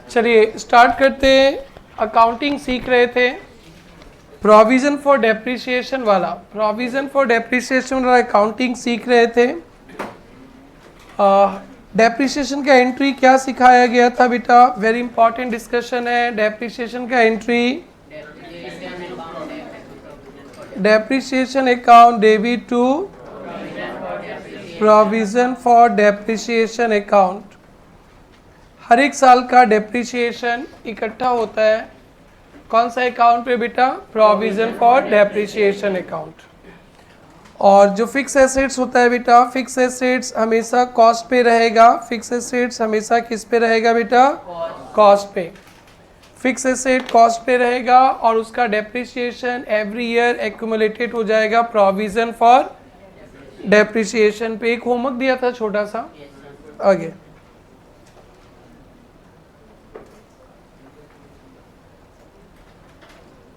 चलिए स्टार्ट करते हैं। अकाउंटिंग सीख रहे थे, प्रोविजन फॉर डेप्रिसिएशन वाला अकाउंटिंग सीख रहे थे। डेप्रिसिएशन का एंट्री क्या सिखाया गया था बेटा? वेरी इंपॉर्टेंट डिस्कशन है। डेप्रिसिएशन का entry, depreciation account debit to provision for depreciation account. हर एक साल का डेप्रिसिएशन इकट्ठा होता है कौन सा अकाउंट पे बेटा? Provision for depreciation account. और जो फिक्स एसेट्स होता है बेटा, फिक्स एसेट्स हमेशा कॉस्ट पे रहेगा। फिक्स एसेट्स हमेशा किस पे रहेगा बेटा? कॉस्ट पे। फिक्स एसेट कॉस्ट पे रहेगा और उसका डेप्रिसिएशन एवरी ईयर एक्यूमुलेटेड हो जाएगा प्रोविजन फॉर डेप्रिसिएशन पे। एक होमवर्क दिया था छोटा सा, आगे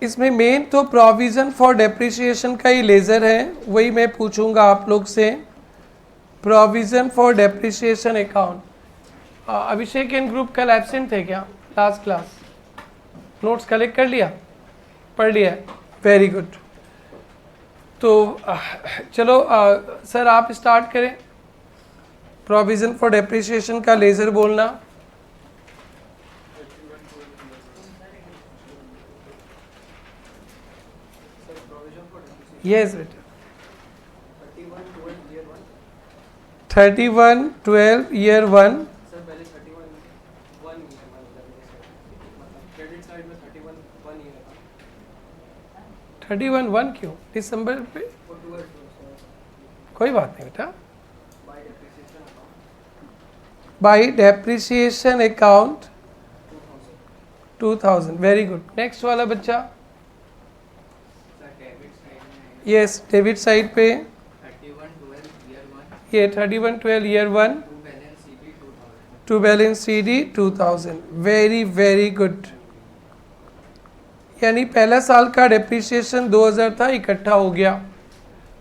इसमें मेन तो प्रोविजन फॉर डेप्रिसिएशन का ही लेजर है, वही मैं पूछूंगा आप लोग से। Provision for depreciation account. Abhishek and group कल एब्सेंट थे क्या लास्ट क्लास? नोट्स कलेक्ट कर लिया, पढ़ लिया? Very good. तो चलो सर आप स्टार्ट करें। प्रोविजन फॉर डेप्रिसिएशन का लेजर बोलना। यस बेटा। 31/12 ईयर 1। सर पहले 31/1 साइड में 31/1 ईयर था। 31/1 क्यों? दिसंबर पे कोई बात नहीं बेटा। By depreciation account 2000। Very good. Next वाला बच्चा। यस, डेबिट साइड पे 31/12 ईयर 1। ये 31/12 year 1 to balance CD 2000। Very very good. यानी पहला साल का डेप्रिसिएशन 2000 था, इकट्ठा हो गया।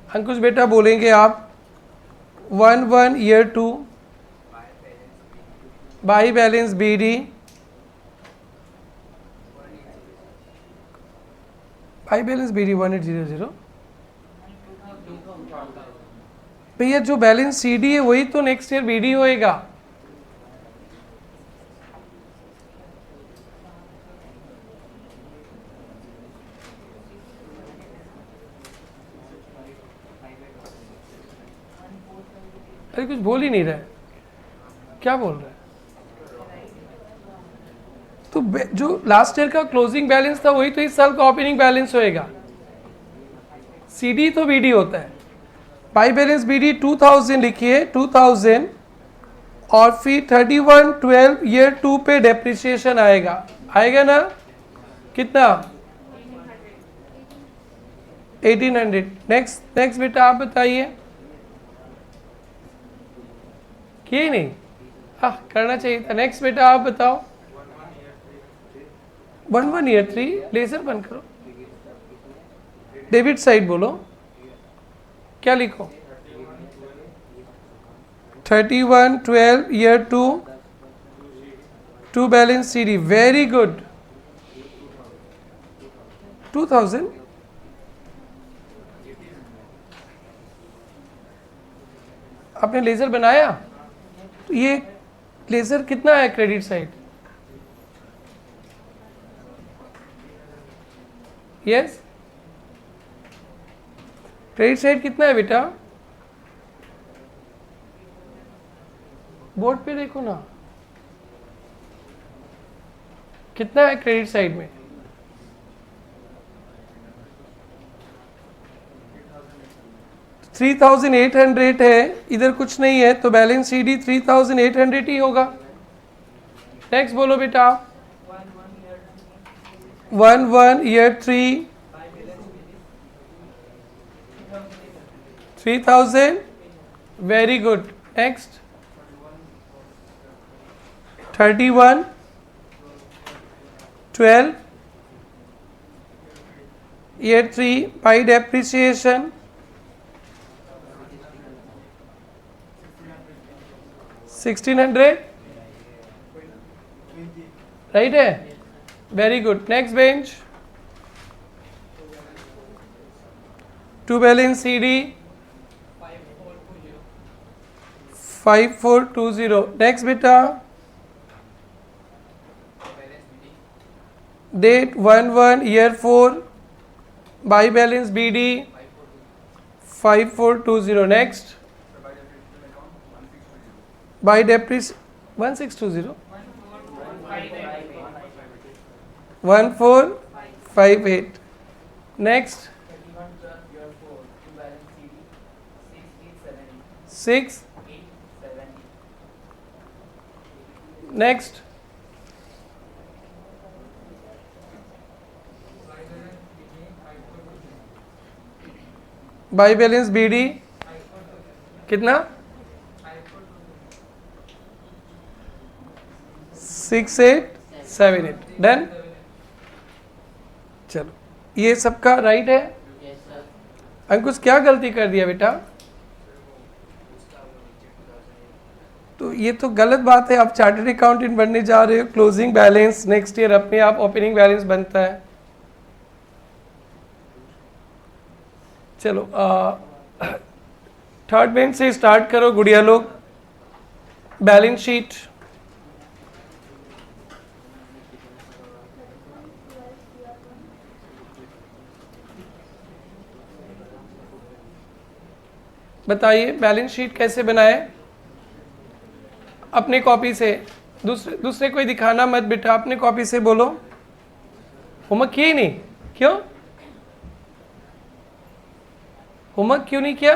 अंकुश बेटा बोलेंगे आप 1/1 year 2 by balance BD। By balance BD 1800। भैया जो बैलेंस CD है वही तो नेक्स्ट ईयर BD होएगा। अरे कुछ बोल ही नहीं रहे, क्या बोल रहे हैं? तो जो लास्ट ईयर का क्लोजिंग बैलेंस था वही तो इस साल का ओपनिंग बैलेंस होएगा। CD तो BD होता है। बाई बैलेंस BD 2000 लिखिए, 2000 और फिर 31/12 ईयर 2 पे डेप्रिसिएशन आएगा। आएगा ना? कितना? 1800। नेक्स्ट नेक्स्ट बेटा आप बताइए। किए नहीं? हाँ करना चाहिए था। नेक्स्ट बेटा आप बताओ। 1/1 ईयर 3। लेजर बंद करो, डेबिट साइड बोलो। क्या लिखो? 31/12 year 2 to balance CD। Very good. 2000। आपने लेजर बनाया? तो ये लेजर कितना है credit side? Yes, credit side कितना है बेटा? बोर्ड पे देखो ना, कितना है क्रेडिट साइड में? 3800 है, इधर कुछ नहीं है तो बैलेंस CD 3800 ही होगा। नेक्स्ट बोलो बेटा। 1/1 year 3 3000। Very good. Next 31/12 year 3 by depreciation 1600। Right है, very good. Next bench, to balance C D 5420. Next बेटा, date 11 year 4 by balance B D 5420. Next, by depreciation 1620 1458. Next, 6. Next, by balance B D कितना 6878. Done. चलो, ये सबका right है. अंकुश क्या गलती कर दिया बेटा? तो ये तो गलत बात है. आप चार्टर्ड अकाउंटेंट बनने जा रहे हो. क्लोजिंग बैलेंस नेक्स्ट ईयर अपने आप ओपनिंग बैलेंस बनता है. चलो, थर्ड बेंच से स्टार्ट करो गुड़िया लोग. बैलेंस शीट बताइए, बैलेंस शीट कैसे बनाए? अपने कॉपी से. दूसरे कोई दिखाना मत बेटा, अपने कॉपी से बोलो. होमवर्क किया ही नहीं? क्यों होमवर्क क्यों नहीं किया?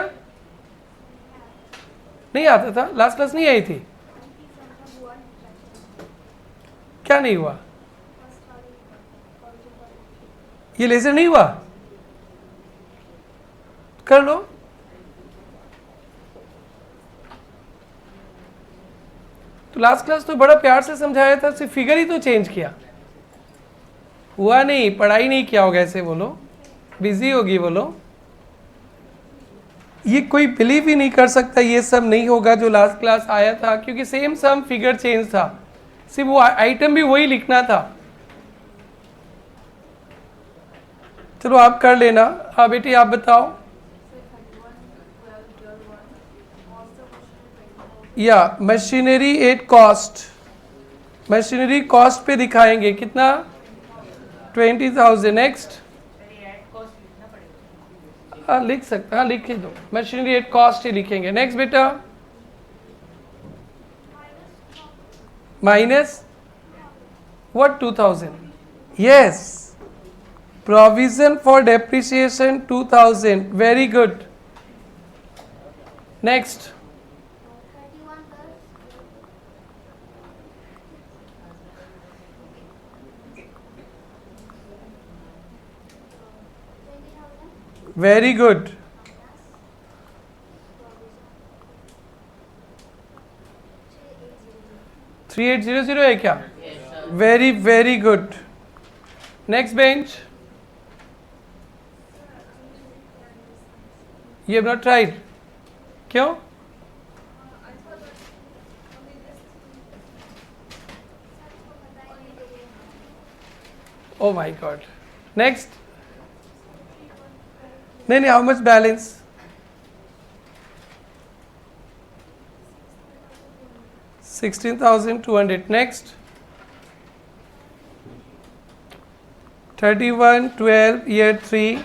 नहीं आता था? लास्ट क्लास नहीं आई थी? क्या नहीं हुआ? ये लेजर नहीं हुआ? कर लो. तो लास्ट क्लास तो बड़ा प्यार से समझाया था, सिर्फ फिगर ही तो चेंज किया. हुआ नहीं, पढ़ाई नहीं किया होगा. ऐसे बोलो, बिजी होगी बोलो. ये कोई बिलीव ही नहीं कर सकता ये सब नहीं होगा जो लास्ट क्लास आया था, क्योंकि सेम सम फिगर चेंज था, सिर्फ वो आइटम भी वही लिखना था. चलो आप कर लेना. हाँ बेटी आप बताओ. या machinery at cost, machinery cost पे दिखाएंगे कितना 20,000. नेक्स्ट, हाँ लिख सकते, हाँ लिख दो. मशीनरी एट कॉस्ट ही लिखेंगे. नेक्स्ट बेटा, minus what 2000. Yes, provision for depreciation 2000. Very good. Next, very good. Three 3800 है क्या? Very very good. Next bench, you have not tried. क्यों? Oh my god. नेक्स्ट, नहीं, how much balance? 16,200. Next, 31/12 year 3.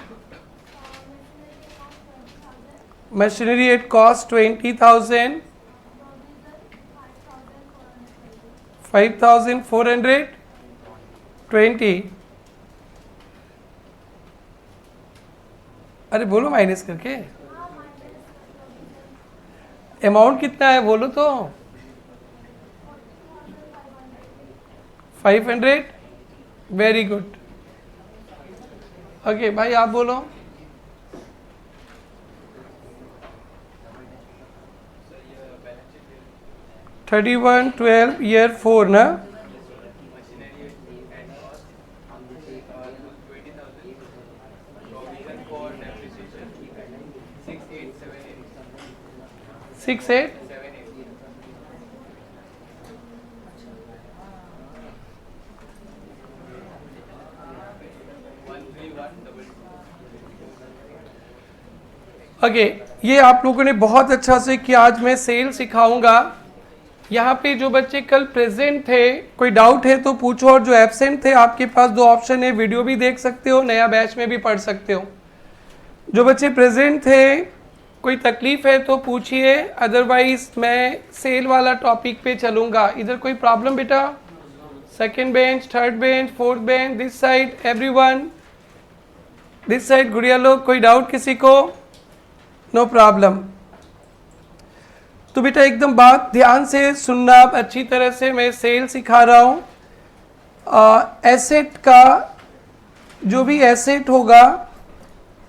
Machinery at cost 20,000. 5,420. अरे बोलो minus करके. Amount कितना है बोलो तो. 500. Very good. ओके भाई आप बोलो. So, 31/12 ईयर 4 ना. machinery and cost 20,000. Provision for depreciation 6878. 68. 78. Okay, ये आप लोगों ने बहुत अच्छा से किया। आज मैं सेल सिखाऊंगा। यहाँ पे जो बच्चे कल प्रेजेंट थे, कोई डाउट है तो पूछो, और जो एब्सेंट थे आपके पास दो ऑप्शन है, वीडियो भी देख सकते हो, नया बैच में भी पढ़ सकते हो। जो बच्चे प्रेजेंट थे, कोई तकलीफ है तो पूछिए, अदरवाइज मैं सेल वाला टॉपिक पे चलूँगा। इधर कोई प्रॉब्लम बेटा? Second bench, third bench, fourth bench, this side everyone, this side गुड़िया लोग, कोई डाउट किसी को? No problem. तो बेटा एकदम बात ध्यान से सुनना, आप अच्छी तरह से मैं सेल सिखा रहा हूँ। एसेट का जो भी एसेट होगा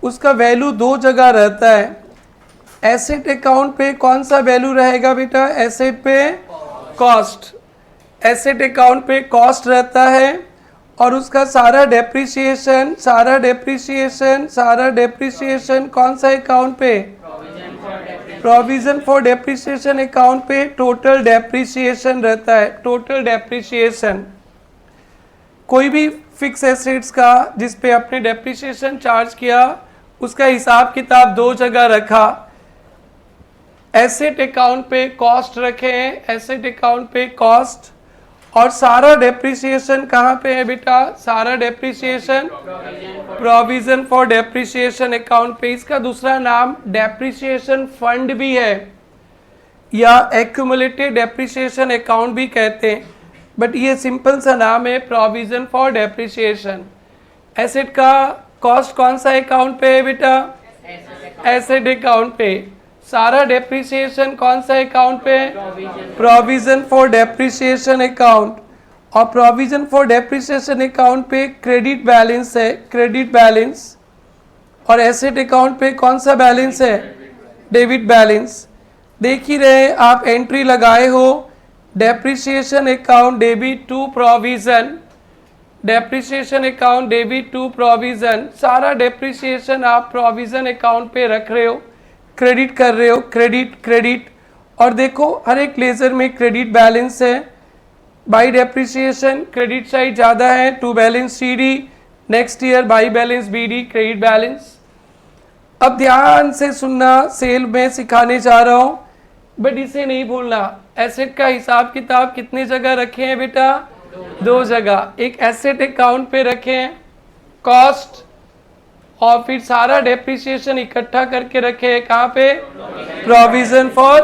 उसका वैल्यू दो जगह रहता है। एसेट अकाउंट पे कौन सा वैल्यू रहेगा बेटा? एसेट पे कॉस्ट। एसेट अकाउंट पे कॉस्ट रहता है और उसका सारा डेप्रिसिएशन कौन सा अकाउंट पे? प्रोविजन फॉर डेप्रिसिएशन अकाउंट पे टोटल डेप्रिसिएशन रहता है। टोटल डेप्रिसिएशन कोई भी फिक्स एसेट्स का जिस पे आपने डेप्रिसिएशन चार्ज किया उसका हिसाब किताब दो जगह रखा। एसेट अकाउंट पे कॉस्ट रखे हैं, एसेट अकाउंट पे कॉस्ट, और सारा डेप्रिसिएशन कहाँ पे है बेटा? सारा depreciation provision for depreciation account पे। इसका दूसरा नाम डेप्रिसिएशन फंड भी है या एक्यूमुलेटेड डेप्रिसिएशन अकाउंट भी कहते हैं, बट ये सिंपल सा नाम है, प्रोविजन फॉर डेप्रिसिएशन। एसेट का कॉस्ट कौन सा अकाउंट पे है बेटा? एसेट अकाउंट पे। सारा डेप्रिसिएशन कौन सा अकाउंट पे? Provision for depreciation account. और प्रोविजन फॉर डेप्रिसिएशन अकाउंट पे क्रेडिट बैलेंस है, क्रेडिट बैलेंस। और एसेट अकाउंट पे कौन सा बैलेंस है? Debit balance. देख ही रहे आप, एंट्री लगाए हो, depreciation account debit to provision, depreciation account debit to provision. सारा डेप्रिसिएशन आप प्रोविजन अकाउंट पे रख रहे हो, क्रेडिट कर रहे हो, क्रेडिट क्रेडिट। और देखो हर एक लेजर में क्रेडिट बैलेंस है। बाई डेप्रिसिएशन क्रेडिट साइड ज़्यादा है, to balance CD, next year by balance BD, credit balance. अब ध्यान से सुनना, सेल में सिखाने जा रहा हूँ, बट इसे नहीं भूलना। एसेट का हिसाब किताब कितने जगह रखे हैं बेटा? दो जगह। एक एसेट अकाउंट पे रखे हैं कॉस्ट, और फिर सारा डेप्रिसिएशन इकट्ठा करके रखे हैं कहाँ पे? प्रोविजन फॉर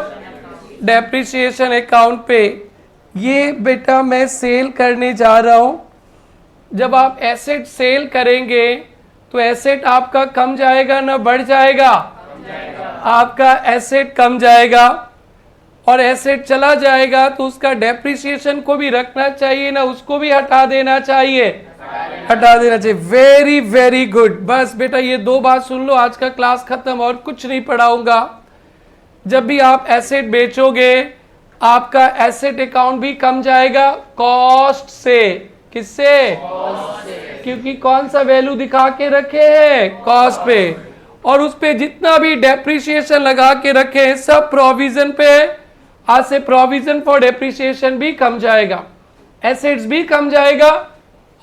डेप्रिसिएशन अकाउंट पे। ये बेटा मैं सेल करने जा रहा हूँ। जब आप एसेट सेल करेंगे तो एसेट आपका कम जाएगा ना बढ़ जाएगा? आपका एसेट कम जाएगा, और एसेट चला जाएगा तो उसका डेप्रिसिएशन को भी रखना चाहिए ना, उसको भी हटा देना चाहिए? हटा देना चाहिए। Very very good. बस बेटा ये दो बात सुन लो, आज का क्लास खत्म, और कुछ नहीं पढ़ाऊंगा। जब भी आप एसेट बेचोगे आपका एसेट अकाउंट भी कम जाएगा कॉस्ट से। किससे? क्योंकि कौन सा वैल्यू दिखा के रखे हैं? कॉस्ट पे। और उस पे जितना भी डेप्रिसिएशन लगा के रखे हैं सब प्रोविजन पे। आज से प्रोविजन फॉर डेप्रिसिएशन भी कम जाएगा, एसेट्स भी कम जाएगा,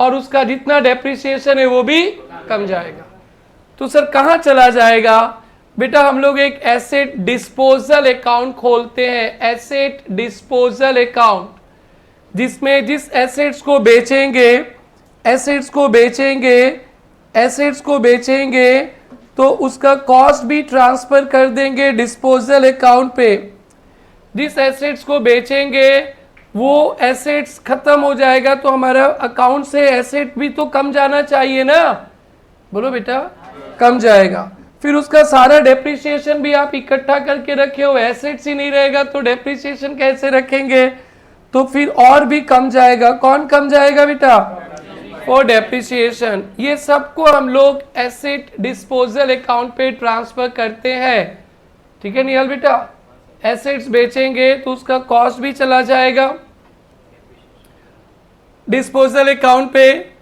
और उसका जितना डेप्रिसिएशन है वो भी कम जाएगा। तो सर कहाँ चला जाएगा बेटा? हम लोग एक एसेट डिस्पोजल अकाउंट खोलते हैं, एसेट डिस्पोजल अकाउंट, जिसमें जिस एसेट्स को बेचेंगे, एसेट्स को बेचेंगे तो उसका कॉस्ट भी ट्रांसफर कर देंगे डिस्पोजल अकाउंट पे। जिस एसेट्स को बेचेंगे वो एसेट्स खत्म हो जाएगा तो हमारा अकाउंट से एसेट भी तो कम जाना चाहिए ना? बोलो बेटा, कम जाएगा। फिर उसका सारा डेप्रिसिएशन भी आप इकट्ठा करके रखे हो, एसेट्स ही नहीं रहेगा तो डेप्रिसिएशन कैसे रखेंगे? तो फिर और भी कम जाएगा। कौन कम जाएगा बेटा? For depreciation. ये सबको हम लोग एसेट डिस्पोजल अकाउंट पे ट्रांसफर करते हैं। ठीक है निहाल बेटा? एसेट्स बेचेंगे तो उसका कॉस्ट भी चला जाएगा डिस्पोजल अकाउंट पे,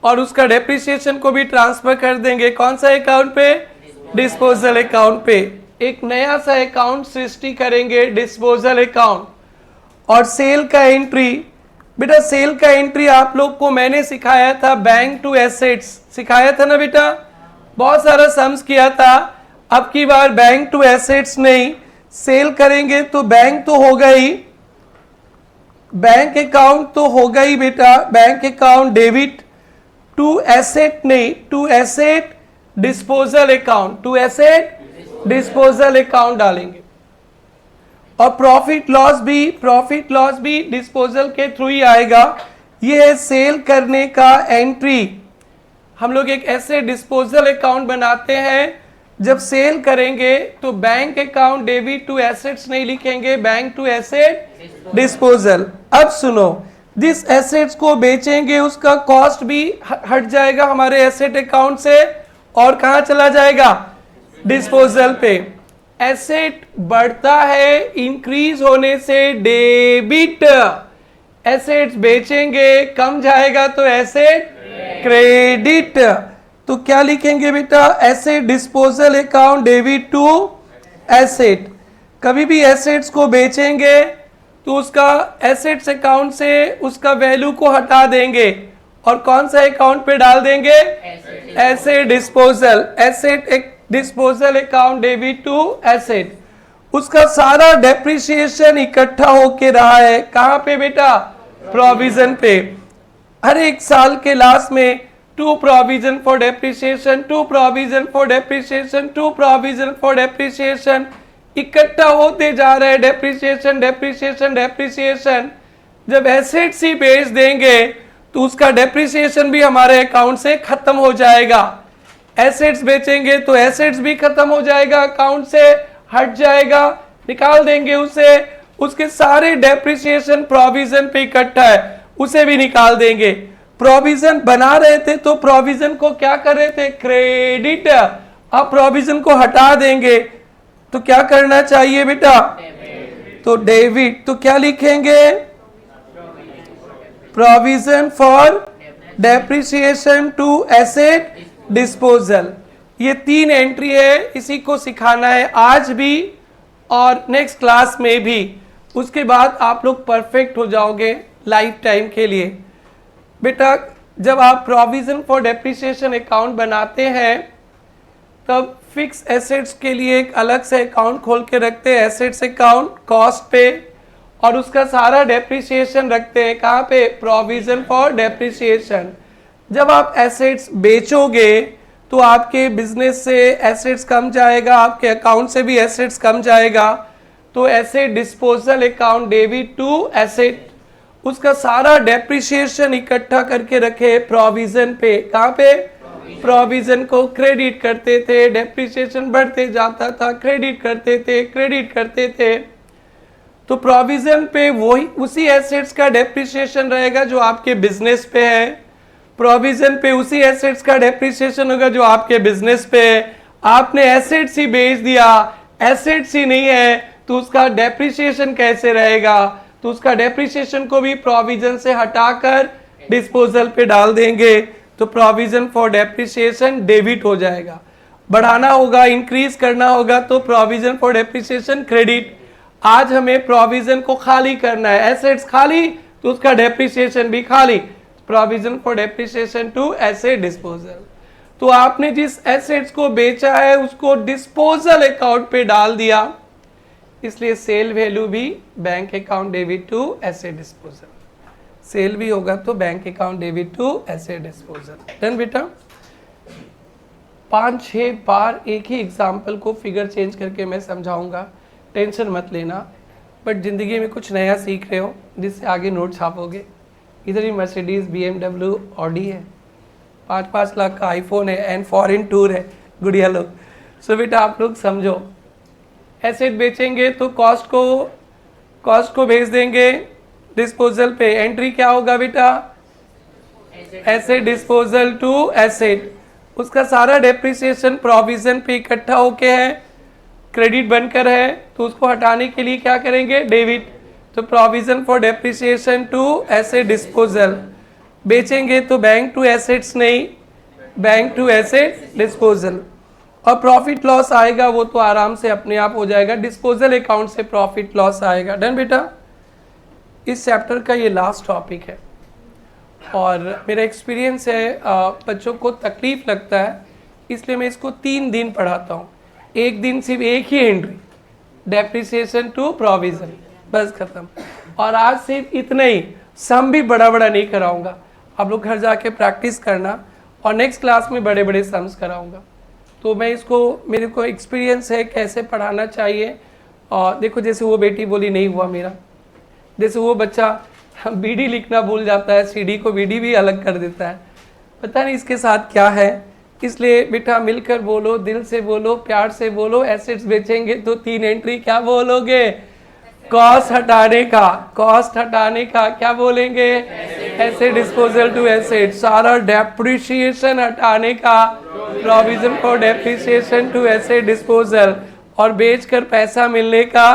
और उसका डेप्रिसिएशन को भी ट्रांसफर कर देंगे कौन सा अकाउंट पे? डिस्पोजल अकाउंट पे। एक नया सा अकाउंट सृष्टि करेंगे, डिस्पोजल अकाउंट। और सेल का एंट्री बेटा, सेल का एंट्री आप लोग को मैंने सिखाया था, बैंक टू एसेट्स सिखाया था ना बेटा? बहुत सारा सम्स किया था। अब की बार बैंक टू एसेट्स नहीं, सेल करेंगे तो बैंक तो होगा ही, बैंक अकाउंट तो होगा ही बेटा, bank account debit to asset नहीं, to asset disposal account, to asset disposal account डालेंगे। और प्रॉफिट लॉस भी डिस्पोजल के थ्रू ही आएगा। ये है सेल करने का एंट्री। हम लोग एक ऐसे डिस्पोजल अकाउंट बनाते हैं, जब सेल करेंगे तो bank account debit to assets नहीं लिखेंगे, बैंक टू एसेट डिस्पोजल। अब सुनो, जिस एसेट्स को बेचेंगे उसका कॉस्ट भी हट जाएगा हमारे एसेट अकाउंट से और कहां चला जाएगा, डिस्पोजल पे। एसेट बढ़ता है इंक्रीज होने से डेबिट, एसेट्स बेचेंगे कम जाएगा तो एसेट क्रेडिट। तो क्या लिखेंगे बेटा, asset disposal account debit to asset. कभी भी एसेट्स को बेचेंगे तो उसका एसेट्स अकाउंट से उसका वैल्यू को हटा देंगे और कौन सा अकाउंट पे डाल देंगे, asset disposal, asset disposal account debit to asset. उसका सारा डेप्रिसिएशन इकट्ठा होके रहा है कहां पे बेटा, प्रोविजन पे। हर एक साल के लास्ट में to provision for depreciation, to provision for depreciation, to provision for depreciation इकट्ठा होते जा रहे हैं, डेप्रिसिएशन डेप्रिसिएशन डेप्रिसिएशन। जब एसेट्स ही बेच देंगे तो उसका डेप्रिसिएशन भी हमारे अकाउंट से खत्म हो जाएगा। एसेट्स बेचेंगे तो एसेट्स भी खत्म हो जाएगा, अकाउंट से हट जाएगा, निकाल देंगे उसे। उसके सारे डेप्रिसिएशन प्रोविजन पे इकट्ठा है, उसे भी निकाल देंगे। प्रोविजन बना रहे थे तो प्रोविजन को क्या कर रहे थे, क्रेडिट। अब प्रोविजन को हटा देंगे तो क्या करना चाहिए बेटा, तो डेबिट। तो क्या लिखेंगे, provision for depreciation to asset disposal. ये 3 एंट्री है, इसी को सिखाना है आज भी और नेक्स्ट क्लास में भी। उसके बाद आप लोग परफेक्ट हो जाओगे लाइफ टाइम के लिए। बेटा जब आप प्रोविजन फॉर डेप्रिसिएशन अकाउंट बनाते हैं तब फिक्स एसेट्स के लिए एक अलग से अकाउंट खोल के रखते हैं, एसेट्स अकाउंट कॉस्ट पे, और उसका सारा डेप्रिसिएशन रखते हैं कहाँ पे, प्रोविजन फॉर डेप्रिसिएशन। जब आप एसेट्स बेचोगे तो आपके बिजनेस से एसेट्स कम जाएगा, आपके अकाउंट से भी एसेट्स कम जाएगा। तो asset disposal account debit to asset, उसका सारा डेप्रिसिएशन इकट्ठा करके रखे प्रोविजन पे, कहाँ पे, प्रोविजन को क्रेडिट करते थे, डेप्रिसिएशन बढ़ते जाता था, क्रेडिट करते थे। तो प्रोविजन पे वही उसी एसेट्स का डेप्रिसिएशन रहेगा जो आपके बिजनेस पे है, प्रोविजन पे उसी एसेट्स का डेप्रिसिएशन होगा जो आपके बिजनेस पे है। आपने एसेट्स ही बेच दिया, एसेट्स ही नहीं है तो उसका डेप्रिसिएशन कैसे रहेगा, तो उसका डेप्रिसिएशन को भी प्रोविजन से हटाकर डिस्पोजल पे डाल देंगे तो प्रोविजन फॉर डेप्रिसिएशन डेबिट हो जाएगा। बढ़ाना होगा, इंक्रीज करना होगा तो प्रोविजन फॉर डेप्रिसिएशन क्रेडिट। आज हमें प्रोविजन को खाली करना है, एसेट्स खाली तो उसका डेप्रिसिएशन भी खाली, provision for depreciation to asset disposal. तो आपने जिस एसेट्स को बेचा है उसको डिस्पोजल अकाउंट पे डाल दिया, इसलिए सेल वैल्यू भी bank account debit to asset disposal. Sale भी होगा तो bank account debit to asset disposal. Done बेटा। 5-6 बार एक ही एग्जाम्पल को फिगर चेंज करके मैं समझाऊंगा, टेंशन मत लेना। बट जिंदगी में कुछ नया सीख रहे हो जिससे आगे नोट छापोगे। इधर ही मर्सिडीज, BMW, ऑडी है, 5-5 लाख का आईफोन है एंड फॉरेन टूर है गुड़िया लोग। सो बेटा आप लोग समझो, एसेट बेचेंगे तो कॉस्ट को भेज देंगे डिस्पोजल पे। एंट्री क्या होगा बेटा, एसेट डिस्पोजल टू एसेट। उसका सारा डेप्रिसिएशन प्रोविजन पे इकट्ठा होके है, क्रेडिट बनकर है तो उसको हटाने के लिए क्या करेंगे, डेबिट। तो provision for depreciation to asset disposal. बेचेंगे तो बैंक टू एसेट्स नहीं, बैंक टू एसेट डिस्पोजल। और प्रॉफिट लॉस आएगा वो तो आराम से अपने आप हो जाएगा, डिस्पोजल अकाउंट से प्रॉफिट लॉस आएगा। डन बेटा। इस चैप्टर का ये लास्ट टॉपिक है और मेरा एक्सपीरियंस है बच्चों को तकलीफ लगता है इसलिए मैं इसको 3 दिन पढ़ाता हूँ। एक दिन सिर्फ एक ही एंट्री, डेप्रिसिएशन टू प्रोविजन, बस खत्म। और आज सिर्फ इतना ही, सम भी बड़ा बड़ा नहीं कराऊंगा, आप लोग घर जाके प्रैक्टिस करना, और नेक्स्ट क्लास में बड़े बड़े सम्स कराऊंगा। तो मैं इसको, मेरे को एक्सपीरियंस है कैसे पढ़ाना चाहिए। और देखो जैसे वो बेटी बोली नहीं हुआ मेरा, जैसे वो बच्चा बीडी लिखना भूल जाता है, सीडी को बीडी भी अलग कर देता है, पता नहीं इसके साथ क्या है। इसलिए बेटा मिलकर बोलो, दिल से बोलो, प्यार से बोलो। एसेट्स बेचेंगे तो 3 एंट्री क्या बोलोगे? कॉस्ट हटाने का, कॉस्ट हटाने का क्या बोलेंगे? Asset disposal to asset. सारा डेप्रिसिएशन हटाने का, provision for depreciation to asset disposal. और बेचकर पैसा मिलने का,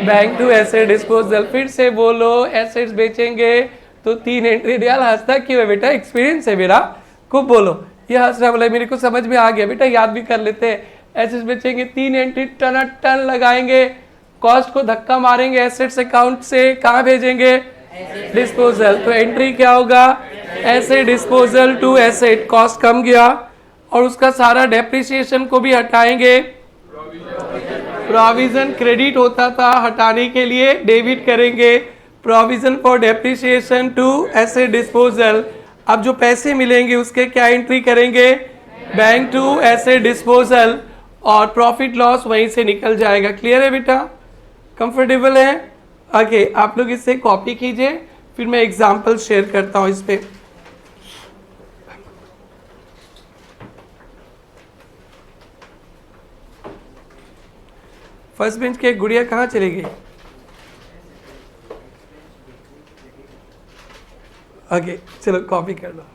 बैंक टू एसेट डिस्पोजल। फिर से बोलो, एसेट्स बेचेंगे तो 3 एंट्री। यार हंसता क्यों है बेटा? एक्सपीरियंस है मेरा, खूब बोलो। ये हंस रहा, बोला मेरे को समझ में आ गया बेटा, याद भी कर लेते हैं। एसेट्स बेचेंगे, 3 एंट्री टन टन लगाएंगे, कॉस्ट को धक्का मारेंगे, एसेट्स अकाउंट से कहाँ भेजेंगे? डिस्पोजल। तो एंट्री क्या होगा? Asset disposal to asset. Cost कम गया, और उसका सारा डेप्रिसिएशन को भी हटाएंगे। प्रोविजन क्रेडिट होता था, हटाने के लिए डेबिट करेंगे। Provision for depreciation to asset disposal. अब जो पैसे मिलेंगे उसके क्या एंट्री करेंगे? Bank to asset disposal. और प्रॉफिट लॉस वहीं से निकल जाएगा। क्लियर है बेटा? कंफर्टेबल है? आगे आप लोग इससे कॉपी कीजिए, फिर मैं एग्जांपल शेयर करता हूं इस पे। फर्स्ट बेंच के गुड़िया कहाँ चली गई? आगे चलो कॉपी कर लो।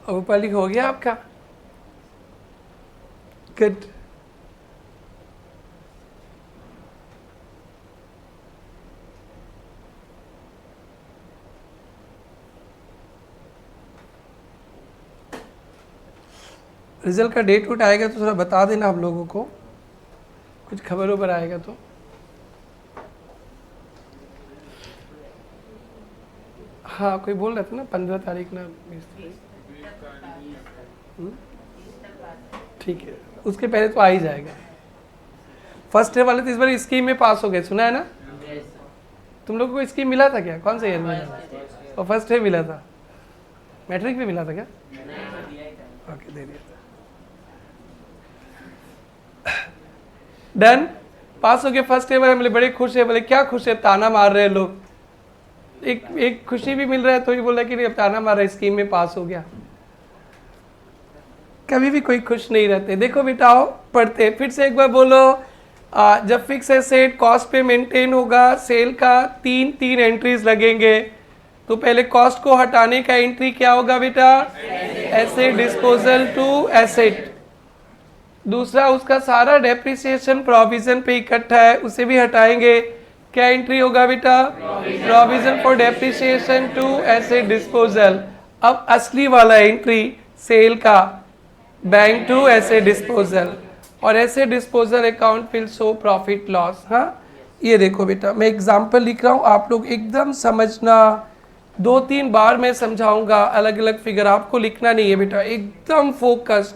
ऊपर हो गया आपका? गुड। रिजल्ट का डेट उट आएगा तो थोड़ा बता देना आप लोगों को, कुछ खबर उबर आएगा तो। हाँ कोई बोल रहा था ना 15 तारीख ना, 20 तारीख। ठीक है, उसके पहले तो आ ही जाएगा। फर्स्ट ईयर वाले तो इस बार स्कीम में पास हो गए, सुना है ना? तुम लोगों को स्कीम मिला था क्या? कौन सा ईयर में? और फर्स्ट ईयर मिला था? मैट्रिक में मिला था क्या? ओके, दे दिया था। डन, पास हो गए फर्स्ट ईयर वाले। बोले बड़े खुश है। बोले क्या खुश है? ताना मार रहे हैं लोग। एक खुशी भी मिल रहा है तो ही बोला कि नहीं, अब ताना मार रहा है, स्कीम में पास हो गया। कभी भी कोई खुश नहीं रहते। देखो बेटा आओ पढ़ते, फिर से एक बार बोलो। जब फिक्स एसेट कॉस्ट पे मेंटेन होगा, सेल का 3 एंट्रीज लगेंगे। तो पहले कॉस्ट को हटाने का एंट्री क्या होगा बेटा? Asset disposal to asset. दूसरा उसका सारा डेप्रिसिएशन प्रोविजन पे इकट्ठा है, उसे भी हटाएंगे। क्या एंट्री होगा बेटा? Provision for depreciation to asset disposal. अब असली वाला एंट्री सेल का, बैंक टू एसेट डिस्पोजल। और asset disposal account will show profit loss. हाँ ये देखो बेटा, मैं एग्जांपल लिख रहा हूँ, आप लोग एकदम समझना। 2-3 बार मैं समझाऊंगा, अलग अलग फिगर आपको लिखना नहीं है बेटा, एकदम फोकस्ड,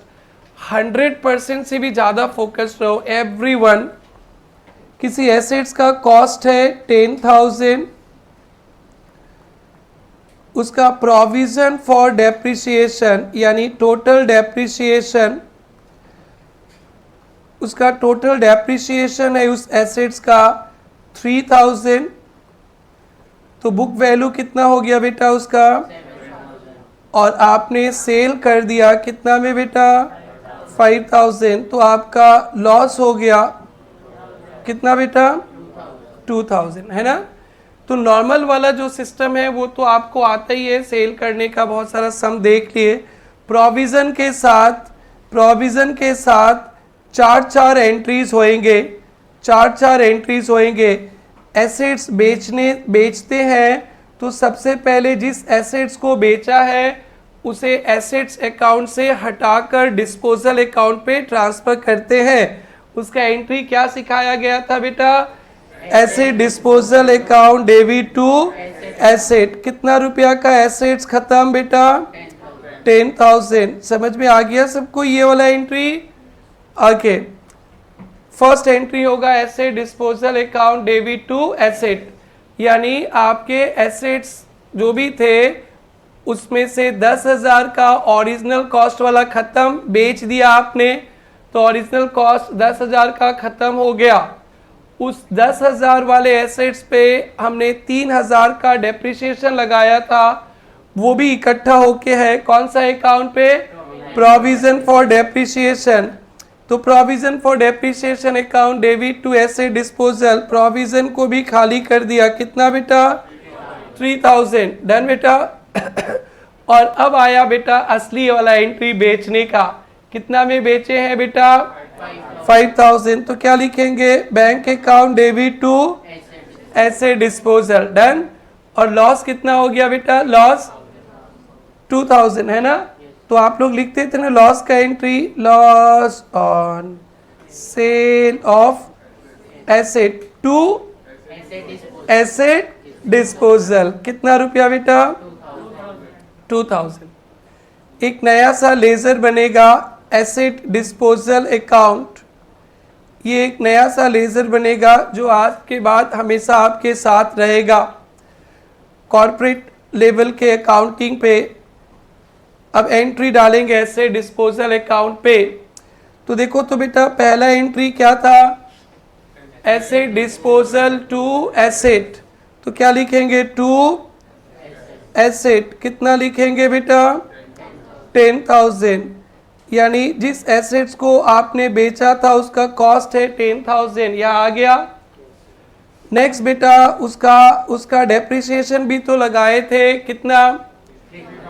100% से भी ज़्यादा फोकस्ड रहो एवरीवन। किसी एसेट्स का कॉस्ट है 10,000, उसका प्रोविजन फॉर डेप्रिसिएशन यानी टोटल डेप्रिसिएशन, उसका टोटल डेप्रिसिएशन है उस एसेट्स का 3,000। तो बुक वैल्यू कितना हो गया बेटा उसका? और आपने सेल कर दिया कितना में बेटा 5000, तो आपका लॉस हो गया कितना बेटा 2000, है ना। तो नॉर्मल वाला जो सिस्टम है वो तो आपको आता ही है, सेल करने का बहुत सारा सम देख लिए। प्रोविज़न के साथ चार एंट्रीज होएंगे, चार एंट्रीज होएंगे। एसेट्स बेचते हैं तो सबसे पहले जिस एसेट्स को बेचा है उसे एसेट्स अकाउंट से हटाकर डिस्पोजल अकाउंट पे ट्रांसफर करते हैं। उसका एंट्री क्या सिखाया गया था बेटा, asset disposal account debit to asset. कितना रुपया का एसेट्स खत्म बेटा 10,000। समझ में आ गया सबको ये वाला एंट्री। ओके, फर्स्ट एंट्री होगा asset disposal account debit to asset, यानी आपके एसेट्स जो भी थे उसमें से 10,000 का ओरिजिनल कॉस्ट वाला खत्म, बेच दिया आपने, तो ओरिजिनल कॉस्ट 10,000 का खत्म हो गया। उस 10,000 वाले एसेट्स पे हमने 3,000 का डेप्रिसिएशन लगाया था, वो भी इकट्ठा होके है कौन सा अकाउंट पे, प्रोविजन फॉर डेप्रिसिएशन। तो provision for depreciation account debit to asset disposal, provision को भी खाली कर दिया कितना बेटा 3,000। डन बेटा। और अब आया बेटा असली वाला एंट्री बेचने का, कितना में बेचे हैं बेटा 5,000, तो क्या लिखेंगे bank account debit to asset disposal. Done. और लॉस कितना हो गया बेटा, लॉस 2,000, है ना। तो आप लोग लिखते थे ना लॉस का entry, loss on sale of asset to asset disposal, कितना रुपया बेटा 2,000। एक नया सा लेजर बनेगा एसेट डिस्पोजल अकाउंट, ये एक नया सा लेजर बनेगा जो आज के बाद हमेशा आपके साथ रहेगा कॉर्पोरेट लेवल के अकाउंटिंग पे। अब एंट्री डालेंगे एसेट डिस्पोजल अकाउंट पे, तो देखो तो बेटा पहला एंट्री क्या था, एसेट डिस्पोजल टू एसेट, तो क्या लिखेंगे टू एसेट, कितना लिखेंगे बेटा 10,000, यानी जिस एसेट्स को आपने बेचा था उसका कॉस्ट है 10,000, यहाँ आ गया। नेक्स्ट बेटा उसका डेप्रिसिएशन भी तो लगाए थे कितना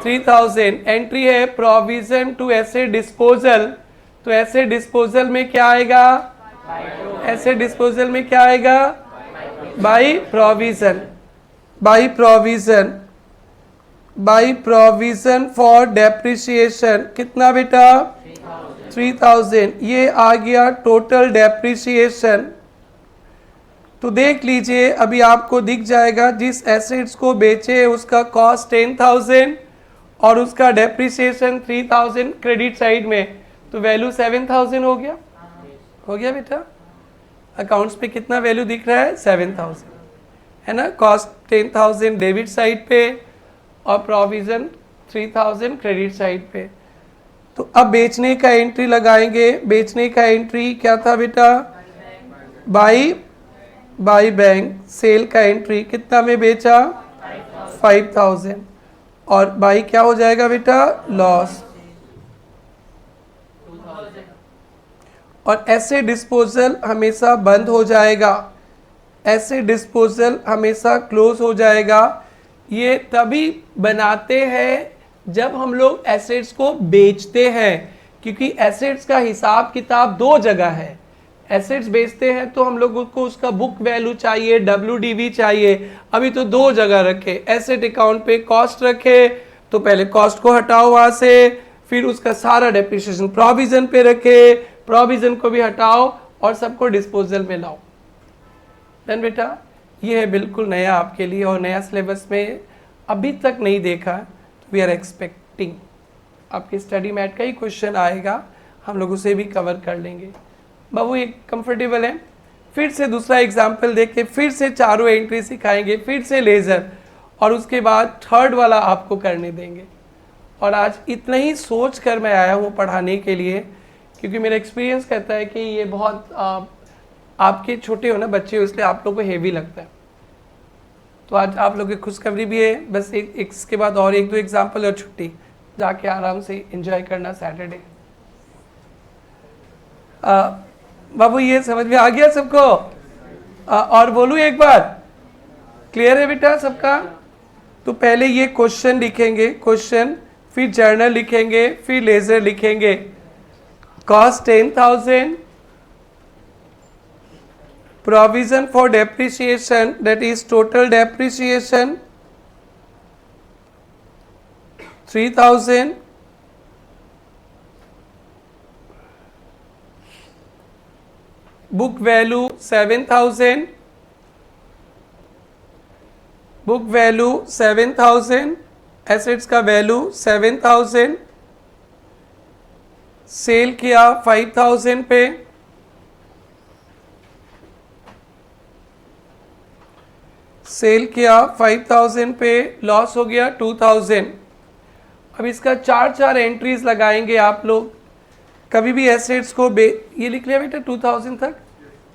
3,000। एंट्री है प्रोविजन टू एसेट डिस्पोजल, तो एसेट डिस्पोजल में क्या आएगा, एसेट डिस्पोजल में क्या आएगा by provision, by provision for depreciation, कितना बेटा 3,000, ये आ गया टोटल डेप्रिसिएशन। तो देख लीजिए अभी आपको दिख जाएगा जिस एसेट्स को बेचे उसका कॉस्ट 10,000 और उसका डेप्रिसिएशन 3,000 क्रेडिट साइड में, तो वैल्यू 7,000 हो गया बेटा। अकाउंट्स पे कितना वैल्यू दिख रहा है 7,000, है ना। कॉस्ट 10,000 डेबिट साइड पे और प्रोविजन 3,000 क्रेडिट साइड पे। तो अब बेचने का एंट्री लगाएंगे, बेचने का एंट्री क्या था बेटा बाई बैंक, सेल का एंट्री कितना में बेचा 5,000 और बाई क्या हो जाएगा बेटा लॉस। और एसेट डिस्पोजल हमेशा बंद हो जाएगा, एसेट डिस्पोजल हमेशा क्लोज हो जाएगा। ये तभी बनाते हैं जब हम लोग एसेट्स को बेचते हैं, क्योंकि एसेट्स का हिसाब किताब दो जगह है। एसेट्स बेचते हैं तो हम लोगों को उसका बुक वैल्यू चाहिए, WDV चाहिए, अभी तो दो जगह रखे, एसेट अकाउंट पे कॉस्ट रखे तो पहले कॉस्ट को हटाओ वहां से, फिर उसका सारा डेप्रिसिएशन प्रोविजन पे रखे, प्रोविजन को भी हटाओ और सबको डिस्पोजल में लाओ। डन बेटा। ये है बिल्कुल नया आपके लिए और नया सिलेबस में अभी तक नहीं देखा, वी आर एक्सपेक्टिंग आपके स्टडी मैट का ही क्वेश्चन आएगा, हम लोग उसे भी कवर कर लेंगे। बाबू ये कंफर्टेबल है। फिर से दूसरा एग्जाम्पल देख के फिर से चारों एंट्री सिखाएंगे, फिर से लेज़र, और उसके बाद थर्ड वाला आपको करने देंगे। और आज इतना ही सोच कर मैं आया हूँ पढ़ाने के लिए, क्योंकि मेरा एक्सपीरियंस कहता है कि ये बहुत आपके छोटे हो ना बच्चे हो, इसलिए आप लोग को हेवी लगता है। तो आज आप लोग की खुशखबरी भी है, बस एक इसके बाद और एक दो एग्जाम्पल और छुट्टी, जाके आराम से एंजॉय करना सैटरडे। बाबू ये समझ में आ गया सबको? और बोलूं एक बार, क्लियर है बेटा सबका? तो पहले ये क्वेश्चन लिखेंगे, क्वेश्चन, फिर जर्नल लिखेंगे, फिर लेजर लिखेंगे। Cost 10,000, provision for depreciation, that is total depreciation 3,000, book value 7,000, book value 7,000, assets का वैल्यू 7,000, सेल किया 5,000 पे, सेल किया 5,000 पे, लॉस हो गया 2,000। अब इसका चार एंट्रीज लगाएंगे आप लोग। कभी भी एसेट्स को ये लिख लिया बेटा 2,000 तक।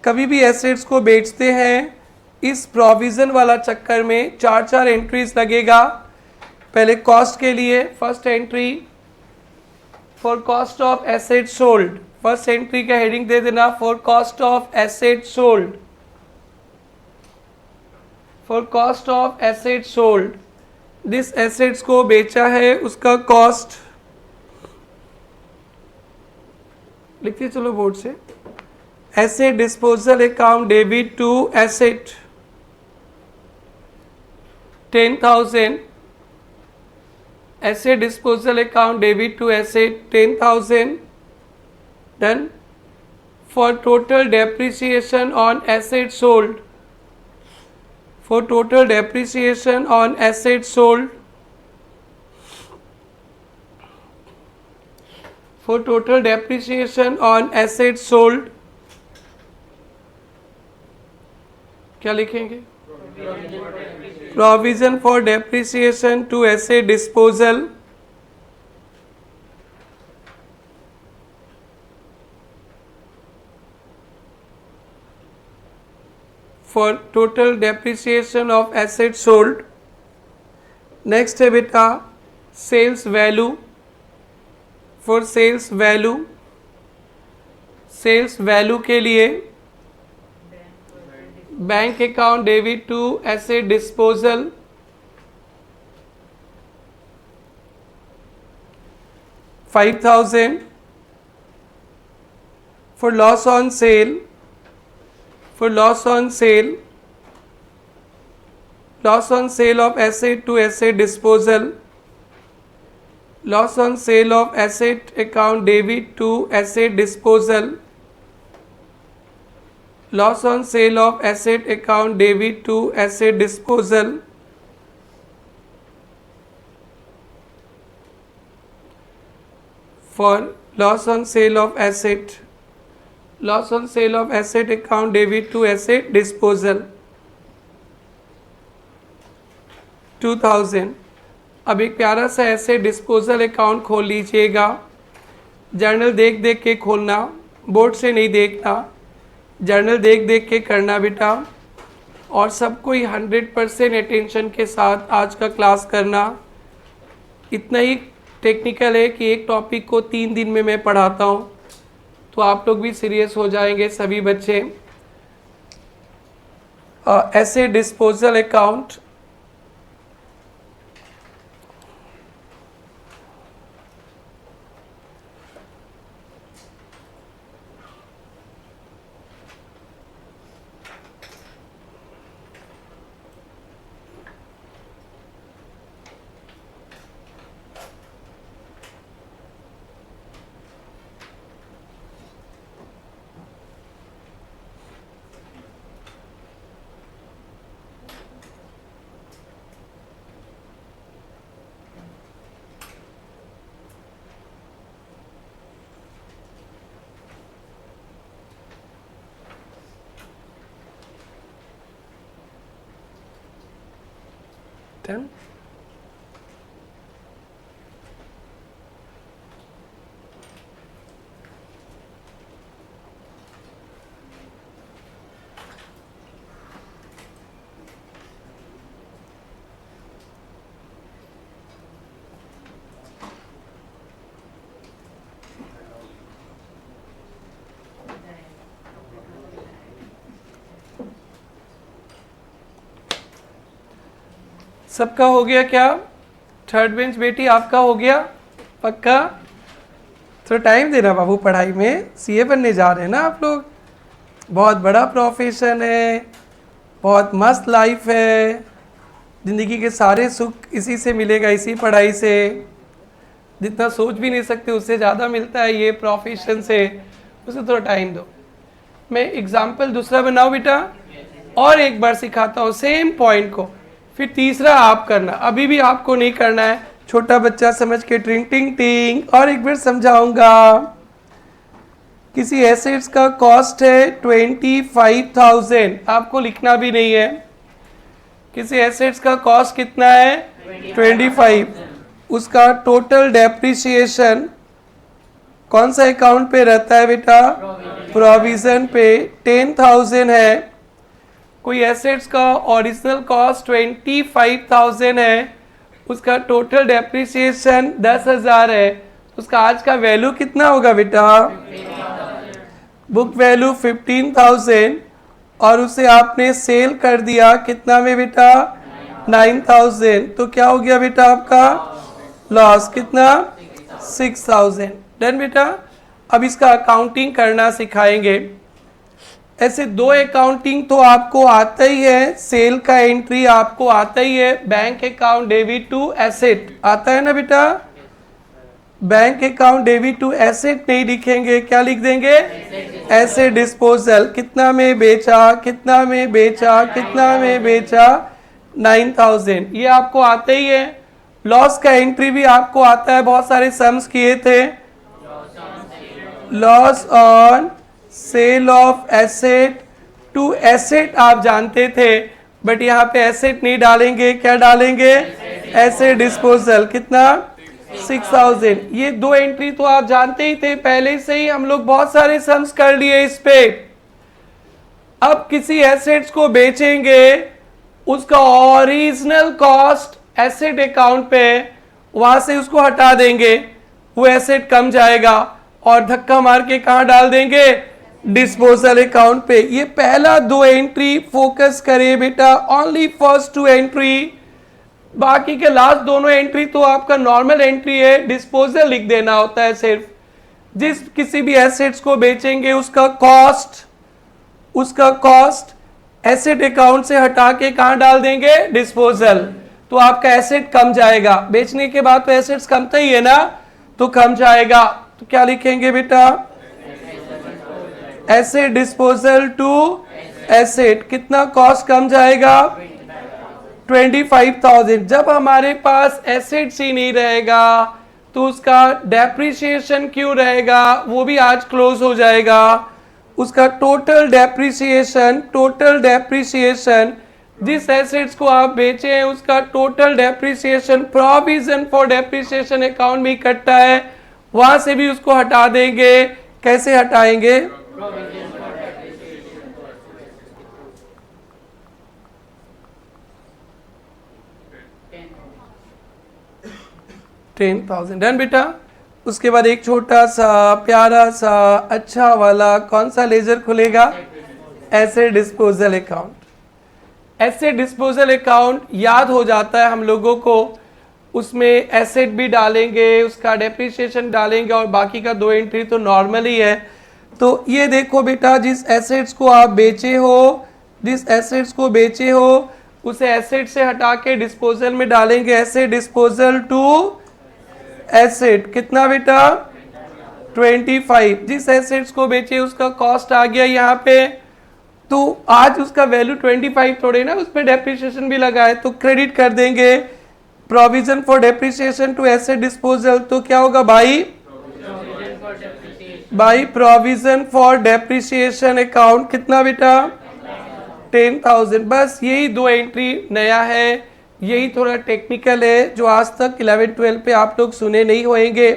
कभी भी एसेट्स को बेचते हैं, इस प्रोविज़न वाला चक्कर में चार एंट्रीज लगेगा। पहले कॉस्ट के लिए first entry for cost of asset sold, first entry का हेडिंग दे देना for cost of asset sold, for cost of asset sold. जिस एसेट्स को बेचा है उसका कॉस्ट लिखते चलो बोर्ड से। Asset disposal account debit to asset 10,000, asset disposal account debit to asset 10,000, done. For total depreciation on asset sold, for total depreciation on assets sold, for total depreciation on assets sold क्या लिखेंगे? Provision for depreciation to asset disposal, for total depreciation of assets sold। Next है बेटा sales value, for sales value, sales value के लिए bank account debit to asset disposal, $5,000। For loss on sale, for loss on sale, loss on sale of asset to asset disposal, loss on sale of asset account debit to asset disposal, loss on sale of asset account debit to asset disposal, for loss on sale of asset, loss on sale of asset account debit to asset disposal 2,000। अब एक प्यारा सा asset disposal account खोल लीजिएगा। Journal देख देख के खोलना, बोर्ड से नहीं देखना, जर्नल देख देख के करना बेटा। और सबको ही 100% अटेंशन के साथ आज का क्लास करना। इतना ही टेक्निकल है कि एक टॉपिक को 3 दिन में मैं पढ़ाता हूँ, तो आप लोग भी सीरियस हो जाएंगे सभी बच्चे। Asset disposal account, done। सबका हो गया क्या? थर्ड बेंच बेटी आपका हो गया पक्का? तो टाइम देना बाबू पढ़ाई में, सीए बनने जा रहे हैं ना आप लोग। बहुत बड़ा प्रोफेशन है, बहुत मस्त लाइफ है, ज़िंदगी के सारे सुख इसी से मिलेगा, इसी पढ़ाई से। जितना सोच भी नहीं सकते उससे ज़्यादा मिलता है ये प्रोफेशन से। उसे थोड़ा टाइम दो। मैं एग्जाम्पल दूसरा बनाऊँ बेटा, और एक बार सिखाता हूँ सेम पॉइंट को, फिर तीसरा आप करना। अभी भी आपको नहीं करना है, छोटा बच्चा समझ के टिंग टिंग टिंग। और एक बार समझाऊंगा। किसी एसेट्स का कॉस्ट है 25,000, आपको लिखना भी नहीं है। किसी एसेट्स का कॉस्ट कितना है? 25। उसका टोटल डेप्रिसिएशन कौन सा अकाउंट पे रहता है बेटा? प्रोविजन पे 10,000 है। कोई एसेट्स का ओरिजिनल कॉस्ट 25,000 है, उसका टोटल डेप्रिसिएशन 10,000 है, उसका आज का वैल्यू कितना होगा बेटा? बुक वैल्यू 15,000, और उसे आपने सेल कर दिया कितना में बेटा? 9,000। तो क्या हो गया बेटा आपका? लॉस कितना? 6,000। डन बेटा। अब इसका अकाउंटिंग करना सिखाएंगे। ऐसे दो अकाउंटिंग तो आपको आता ही है, सेल का एंट्री आपको आता ही है, bank account debit to asset आता है ना बेटा। Bank account debit to asset नहीं लिखेंगे, क्या लिख देंगे? Asset disposal. कितना में बेचा, कितना में बेचा, कितना में बेचा? 9,000। ये आपको आता ही है। लॉस का एंट्री भी आपको आता है, बहुत सारे सम्स किए थे। Loss on sale of asset to asset आप जानते थे, बट यहाँ पे एसेट नहीं डालेंगे, क्या डालेंगे? Asset disposal. कितना? 6,000। ये दो एंट्री तो आप जानते ही थे, पहले से ही हम लोग बहुत सारे सम्स कर लिए इस पे। अब किसी एसेट्स को बेचेंगे, उसका ओरिजिनल कॉस्ट एसेट अकाउंट पे, वहां से उसको हटा देंगे, वो एसेट कम जाएगा, और धक्का मार के कहां डाल देंगे? डिस्पोजल अकाउंट पे। ये पहला दो एंट्री फोकस करें बेटा, ओनली फर्स्ट टू एंट्री। बाकी के लास्ट दोनों एंट्री तो आपका नॉर्मल एंट्री है, डिस्पोजल लिख देना होता है सिर्फ। जिस किसी भी एसेट्स को बेचेंगे उसका कॉस्ट एसेट अकाउंट से हटा के कहां डाल देंगे? डिस्पोजल। तो आपका एसेट कम जाएगा, बेचने के बाद तो एसेट्स कमता ही है ना, तो कम जाएगा। तो क्या लिखेंगे बेटा? Asset disposal to asset. कितना कॉस्ट कम जाएगा? 25,000। जब हमारे पास एसेट्स ही नहीं रहेगा तो उसका डेप्रिसिएशन क्यों रहेगा? वो भी आज क्लोज हो जाएगा। उसका टोटल डेप्रिसिएशन जिस एसेट्स को आप बेचे हैं उसका total depreciation provision for depreciation account में इकट्ठा है, वहां से भी उसको हटा देंगे। कैसे हटाएंगे? 10,000। डन बेटा। उसके बाद एक छोटा सा प्यारा सा अच्छा वाला कौन सा लेजर खुलेगा? Asset disposal account. Asset disposal account याद हो जाता है हम लोगों को, उसमें एसेट भी डालेंगे, उसका डेप्रिसिएशन डालेंगे, और बाकी का दो एंट्री तो नॉर्मल ही है। तो ये देखो बेटा, जिस एसेट्स को आप बेचे हो उसे एसेट से हटा के डिस्पोजल में डालेंगे। Asset disposal to asset. कितना बेटा? 25। जिस एसेट्स को बेचे उसका कॉस्ट आ गया यहाँ पे, तो आज उसका वैल्यू 25 थोड़े ना, उस पर डेप्रिसिएशन भी लगा है, तो क्रेडिट कर देंगे provision for depreciation to asset disposal. तो क्या होगा भाई? Provision for depreciation account. कितना बेटा? 10,000। बस यही दो एंट्री नया है, यही थोड़ा टेक्निकल है जो आज तक 11-12 पे आप लोग सुने नहीं होंगे।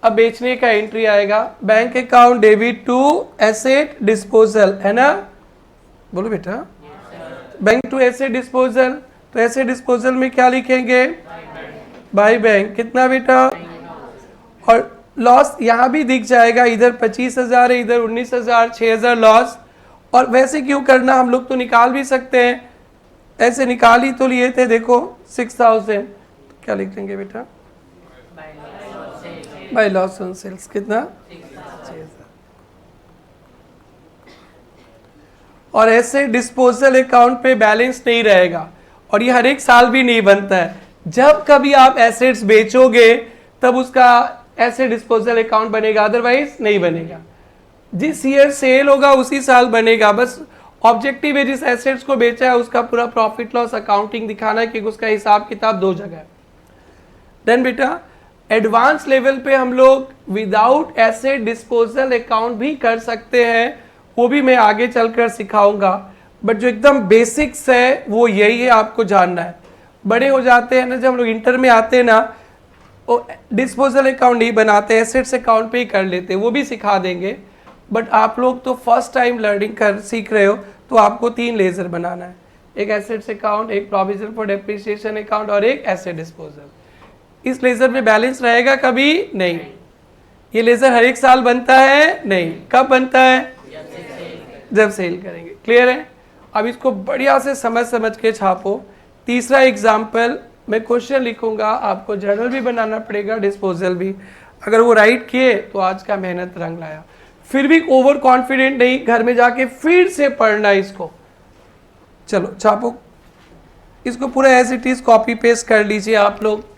अब बेचने का एंट्री आएगा, bank account debit to asset disposal, है ना? बोलो बेटा। Bank to asset disposal. तो एसेट डिस्पोजल में क्या लिखेंगे? By bank. कितना बेटा? और लॉस यहाँ भी दिख जाएगा, इधर 25,000 है, इधर 19,000, 6,000 लॉस। और वैसे क्यों करना, हम लोग तो निकाल भी सकते हैं। ऐसे निकाल ही तो लिए थे, देखो 6000, क्या लिख देंगे बेटा, बाय लॉस ऑन सेल्स कितना, 6000। और ऐसे डिस्पोजल अकाउंट पे बैलेंस नहीं रहेगा, और ये हर एक साल भी नहीं बनता है। जब कभी आप एसेट्स बेचोगे तब उसका एसेट डिस्पोजल अकाउंट बनेगा, अदरवाइज नहीं बनेगा। जिस ईयर सेल होगा उसी साल बनेगा। बस ऑब्जेक्टिव है जिस एसेट्स को बेचा है उसका पूरा प्रॉफिट लॉस अकाउंटिंग दिखाना है, क्योंकि उसका हिसाब किताब दो जगह है। देन बेटा एडवांस लेवल पे हम लोग विदाउट एसेट डिस्पोजल अकाउंट भी कर सकते हैं, वो भी मैं आगे चलकर सिखाऊंगा। बट जो एकदम बेसिक्स है वो यही है, आपको जानना है। बड़े हो जाते हैं ना, जब हम लोग इंटर में आते हैं ना, वो डिस्पोजल अकाउंट नहीं बनाते, एसेट्स अकाउंट पे ही कर लेते, वो भी सिखा देंगे। बट आप लोग तो फर्स्ट टाइम लर्निंग कर सीख रहे हो, तो आपको 3 लेजर बनाना है, एक एसेट्स अकाउंट, एक प्रोविजन फॉर डेप्रिसिएशन अकाउंट और एक एसेट डिस्पोजल। इस लेजर में बैलेंस रहेगा कभी नहीं। ये लेजर हर एक साल बनता है नहीं। कब बनता है, जब सेल करेंगे। क्लियर है? अब इसको बढ़िया से समझ के छापो। तीसरा एग्जाम्पल, मैं क्वेश्चन लिखूंगा, आपको जर्नल भी बनाना पड़ेगा, डिस्पोजल भी। अगर वो राइट किए तो आज का मेहनत रंग लाया। फिर भी ओवर कॉन्फिडेंट नहीं, घर में जाके फिर से पढ़ना इसको। चलो छापो इसको, पूरा as it is copy paste कर लीजिए आप लोग।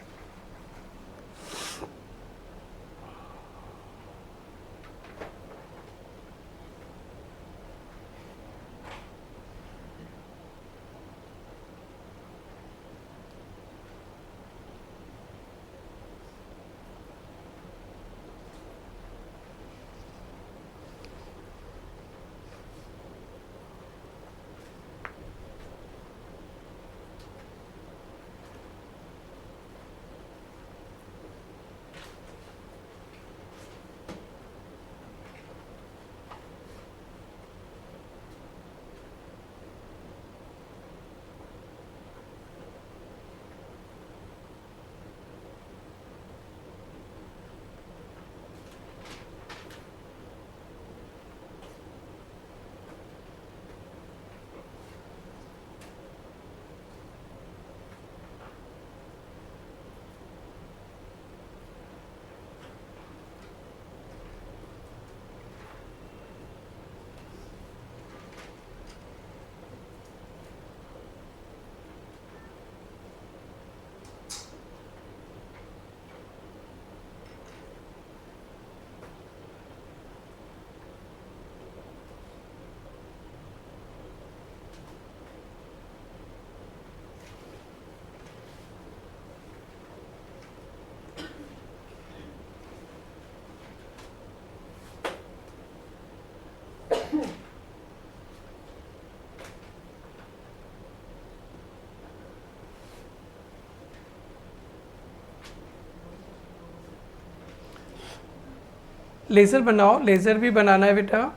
लेजर बनाओ, लेजर भी बनाना है बेटा।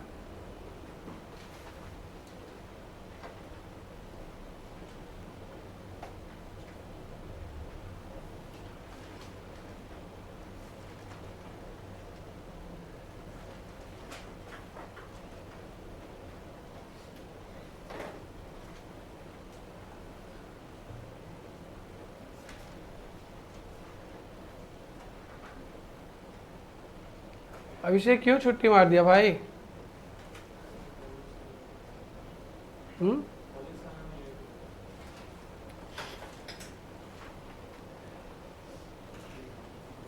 अभिषेक क्यों छुट्टी मार दिया भाई?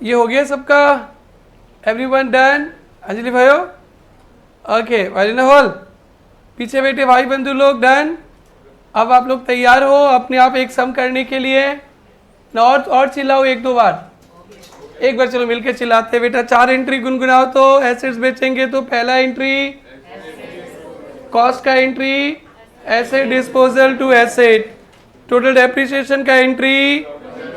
ये हो गया सबका? Everyone done? अंजलि भाइयों ओके, वालिना हॉल पीछे बैठे भाई बंधु लोग डन? अब आप लोग तैयार हो अपने आप एक सम करने के लिए ना? और चिल्लाओ एक दो बार, एक बार चलो मिलके चिल्लाते बेटा। 4 एंट्री गुनगुनाओ तो। एसेट्स बेचेंगे तो पहला एंट्री कॉस्ट का entry, asset disposal to asset. Total depreciation का entry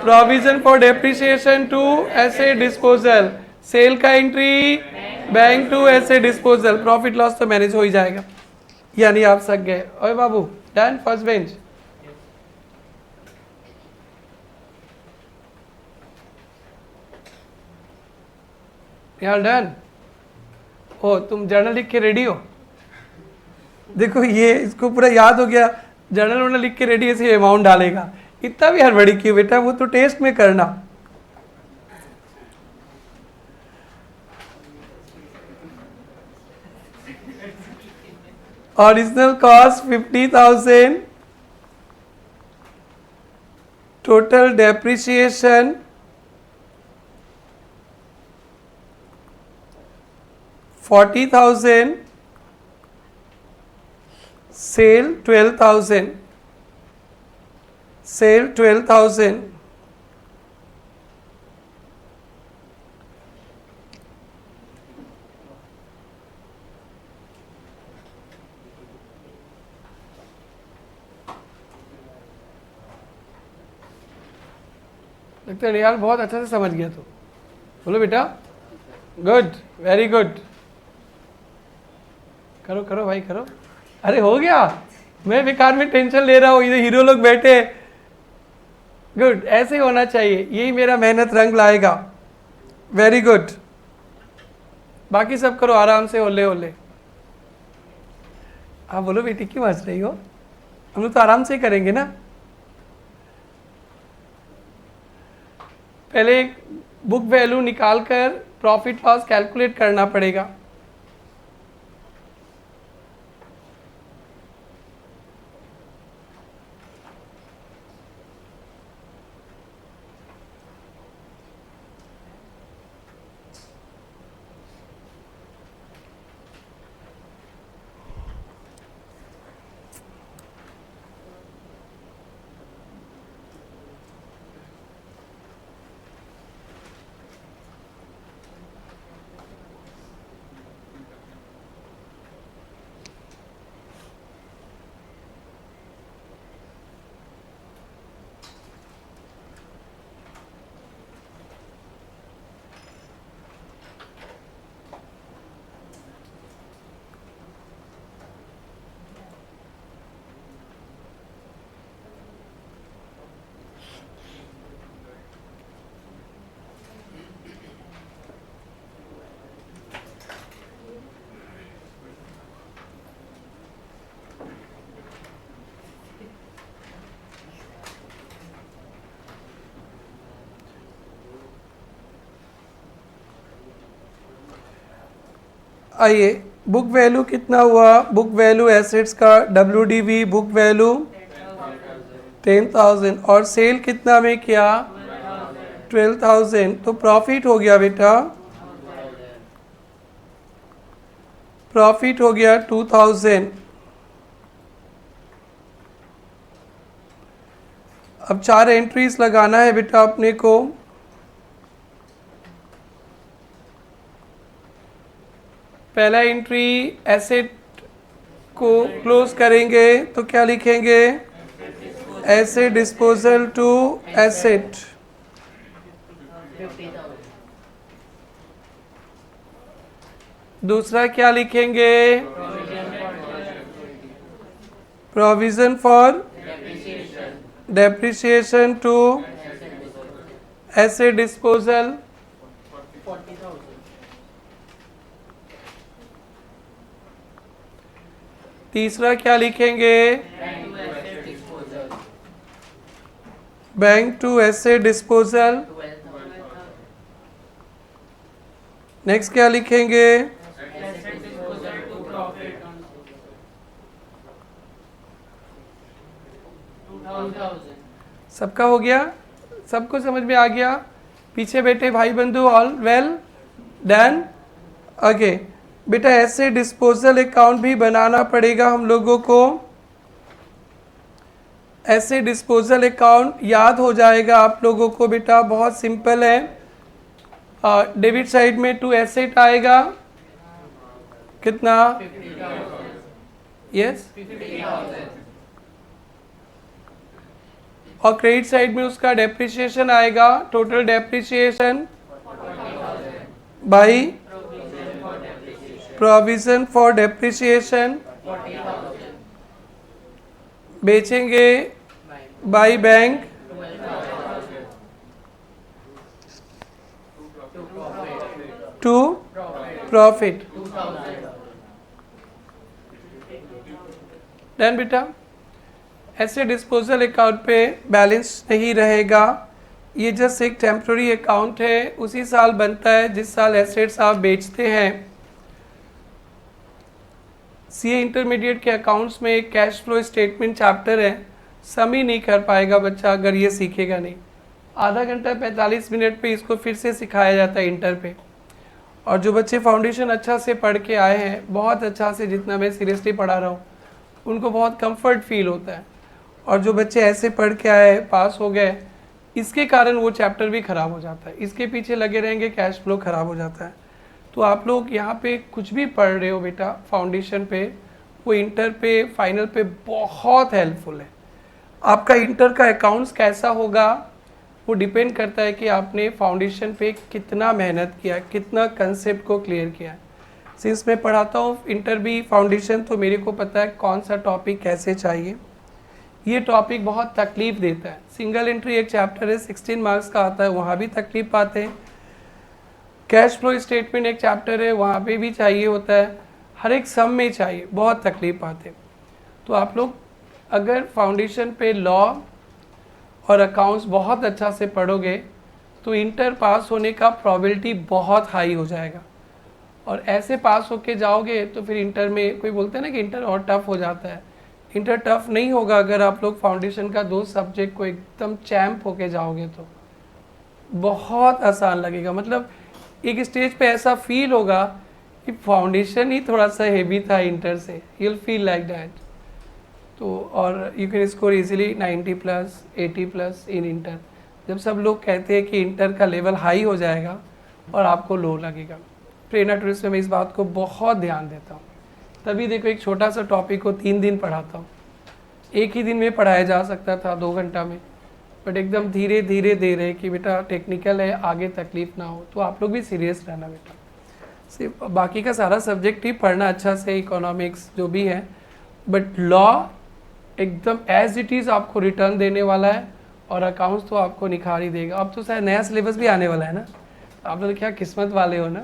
provision for depreciation to asset disposal. Sale का entry bank to asset disposal. Profit loss तो मैनेज हो ही जाएगा, यानी आप सक गए। ओए बाबू डन? फर्स्ट बेंच यार डन? ओ तुम जर्नल लिख के रेडी हो? देखो ये इसको पूरा याद हो गया, जर्नल वर्नल लिख के रेडी ऐसे अमाउंट डालेगा, इतना भी हड़बड़ी क्यों बेटा, वो तो टेस्ट में करना। Original cost 50,000, total depreciation 40,000, sale 12,000, sale 12,000, लगता है रियाल बहुत अच्छा से समझ गया। तो बोलो बेटा, गुड, वेरी गुड, करो करो भाई करो। अरे हो गया, मैं बेकार में टेंशन ले रहा हूँ, इधर हीरो लोग बैठे। गुड, ऐसे ही होना चाहिए, यही मेरा मेहनत रंग लाएगा। वेरी गुड, बाकी सब करो आराम से, ओले ओले। आप बोलो बेटी क्यों हंस रही हो, हम लोग तो आराम से ही करेंगे ना। पहले बुक वैल्यू निकाल कर प्रॉफिट लॉस कैलकुलेट करना पड़ेगा। आइए, बुक वैल्यू कितना हुआ, बुक वैल्यू एसेट्स का WDV बुक वैल्यू 10,000 और सेल कितना में किया 12,000, तो प्रॉफिट हो गया बेटा, प्रॉफिट हो गया 2,000। अब 4 एंट्रीज लगाना है बेटा अपने को। पहला एंट्री एसेट को क्लोज करेंगे तो क्या लिखेंगे, एसेट डिस्पोजल टू एसेट। दूसरा क्या लिखेंगे, provision for depreciation to asset disposal. तीसरा क्या लिखेंगे, bank to asset disposal. Next क्या लिखेंगे, सबका हो गया, सबको समझ में आ गया। पीछे बैठे भाई बंधु, ऑल वेल डन। ओके बेटा, ऐसे डिस्पोजल अकाउंट भी बनाना पड़ेगा हम लोगों को। ऐसे डिस्पोजल अकाउंट याद हो जाएगा आप लोगों को बेटा, बहुत सिंपल है। डेबिट साइड में टू एसेट आएगा कितना, यस, और क्रेडिट साइड में उसका डेप्रिसिएशन आएगा, total depreciation by provision for depreciation. बेचेंगे by bank to profit. Done बेटा। एसेट डिस्पोजल अकाउंट पे बैलेंस नहीं रहेगा, ये जस्ट एक टेम्प्रोरी अकाउंट है, उसी साल बनता है जिस साल एसेट्स आप बेचते हैं। सीए इंटरमीडिएट के अकाउंट्स में एक कैश फ्लो स्टेटमेंट चैप्टर है, सम ही नहीं कर पाएगा बच्चा अगर ये सीखेगा नहीं। आधा घंटा 45 मिनट पे इसको फिर से सिखाया जाता है इंटर पे। और जो बच्चे फाउंडेशन अच्छा से पढ़ के आए हैं, बहुत अच्छा से, जितना मैं सीरियसली पढ़ा रहा हूँ, उनको बहुत कंफर्ट फील होता है। और जो बच्चे ऐसे पढ़ के आए, पास हो गए, इसके कारण वो चैप्टर भी ख़राब हो जाता है, इसके पीछे लगे रहेंगे, कैश फ्लो ख़राब हो जाता है। तो आप लोग यहाँ पे कुछ भी पढ़ रहे हो बेटा फाउंडेशन पे, वो इंटर पे, फाइनल पे बहुत हेल्पफुल है। आपका इंटर का अकाउंट्स कैसा होगा वो डिपेंड करता है कि आपने फाउंडेशन पे कितना मेहनत किया, कितना कंसेप्ट को क्लियर किया। सिंस मैं पढ़ाता हूँ इंटर भी फाउंडेशन, तो मेरे को पता है कौन सा टॉपिक कैसे चाहिए। ये टॉपिक बहुत तकलीफ देता है। सिंगल एंट्री एक चैप्टर है, 16 मार्क्स का आता है, वहाँ भी तकलीफ पाते हैं। कैश फ्लो स्टेटमेंट एक चैप्टर है, वहाँ पे भी चाहिए होता है, हर एक सम में चाहिए, बहुत तकलीफ पाते हैं। तो आप लोग अगर फाउंडेशन पे लॉ और अकाउंट्स बहुत अच्छा से पढ़ोगे तो इंटर पास होने का प्रोबेबिलिटी बहुत हाई हो जाएगा। और ऐसे पास होके जाओगे तो फिर इंटर में, कोई बोलते हैं ना कि इंटर और टफ हो जाता है, इंटर टफ नहीं होगा अगर आप लोग फाउंडेशन का 2 सब्जेक्ट को एकदम चैम्प होके जाओगे तो बहुत आसान लगेगा। मतलब एक स्टेज पे ऐसा फील होगा कि फाउंडेशन ही थोड़ा सा हेवी था इंटर से, you will feel like that. तो और you can score easily 90+, 80+ in inter. जब सब लोग कहते हैं कि इंटर का लेवल हाई हो जाएगा और आपको लो लगेगा। प्रेरणा टूरिस्ट में मैं इस बात को बहुत ध्यान देता हूँ। तभी देखो एक छोटा सा टॉपिक को 3 दिन पढ़ाता हूँ, एक ही दिन में पढ़ाया जा सकता था 2 घंटा में, बट एकदम धीरे धीरे दे रहे कि बेटा टेक्निकल है, आगे तकलीफ ना हो। तो आप लोग भी सीरियस रहना बेटा, सिर्फ बाकी का सारा सब्जेक्ट ही पढ़ना अच्छा से, इकोनॉमिक्स जो भी है, बट लॉ एकदम एज इट इज़ आपको रिटर्न देने वाला है, और अकाउंट्स तो आपको निखार ही देगा। अब तो शायद नया सिलेबस भी आने वाला है ना, आप लोग क्या किस्मत वाले हो ना,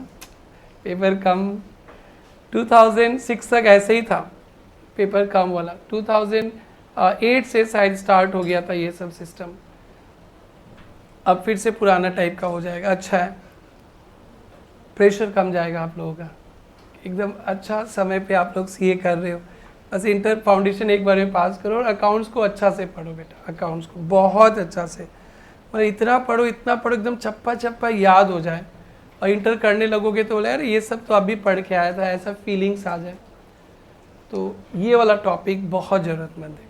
पेपर कम 2006 तक ऐसे ही था, पेपर कम वाला 2008 से शायद स्टार्ट हो गया था ये सब सिस्टम, अब फिर से पुराना टाइप का हो जाएगा। अच्छा है, प्रेशर कम जाएगा आप लोगों का, एकदम अच्छा समय पे आप लोग सीए कर रहे हो। बस इंटर फाउंडेशन एक बार में पास करो और अकाउंट्स को अच्छा से पढ़ो बेटा, अकाउंट्स को बहुत अच्छा से, मतलब इतना पढ़ो एकदम चप्पा चप्पा याद हो जाए। और इंटर करने लगोगे तो बोले यार ये सब तो अभी पढ़ के आया था, ऐसा फीलिंग्स आ जाए। तो ये वाला टॉपिक बहुत ज़रूरतमंद है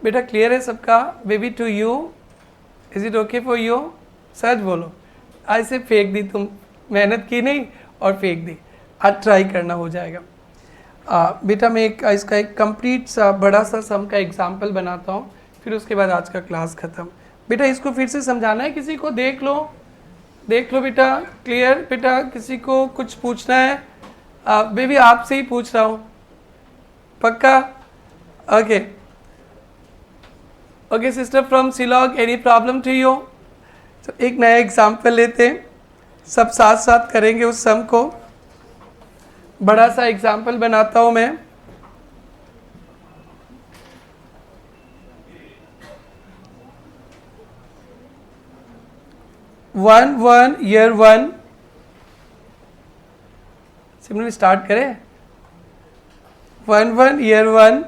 बेटा। क्लियर है सबका? Baby to you, is it okay for you? सच बोलो, ऐसे फेंक दी तुम, मेहनत की नहीं और फेंक दी, आज ट्राई करना हो जाएगा। बेटा मैं इसका एक कंप्लीट सा बड़ा सा सम का एग्जाम्पल बनाता हूँ, फिर उसके बाद आज का क्लास ख़त्म। बेटा इसको फिर से समझाना है किसी को, देख लो बेटा, क्लियर बेटा? किसी को कुछ पूछना है? बेबी आपसे ही पूछ रहा हूँ, पक्का? Okay okay sister from Shillong, any problem to you? तो एक नया एग्जाम्पल लेते हैं, सब साथ साथ करेंगे उस सम को। बड़ा सा एग्जाम्पल बनाता हूँ मैं। ईयर 1 सिमिलरली स्टार्ट करें। 1 year 1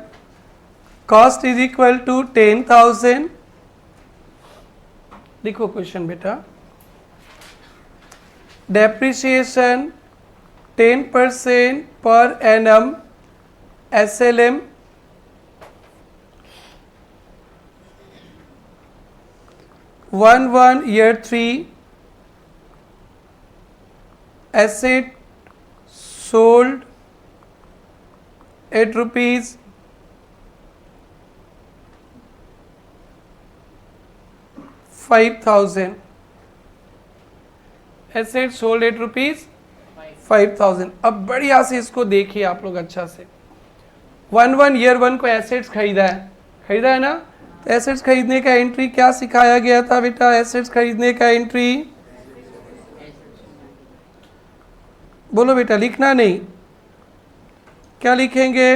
cost is equal to 10,000। लिखो क्वेश्चन बेटा। Depreciation 10% per annum SLM year 3 asset sold at rupees 5,000, asset sold at rupees 5,000। अब बढ़िया से इसको देखिए आप लोग अच्छा से। 1 ईयर 1 को एसेट्स खरीदा है ना, तो एसेट्स खरीदने का एंट्री क्या सिखाया गया था बेटा? एसेट्स खरीदने का एंट्री बोलो बेटा, लिखना नहीं, क्या लिखेंगे?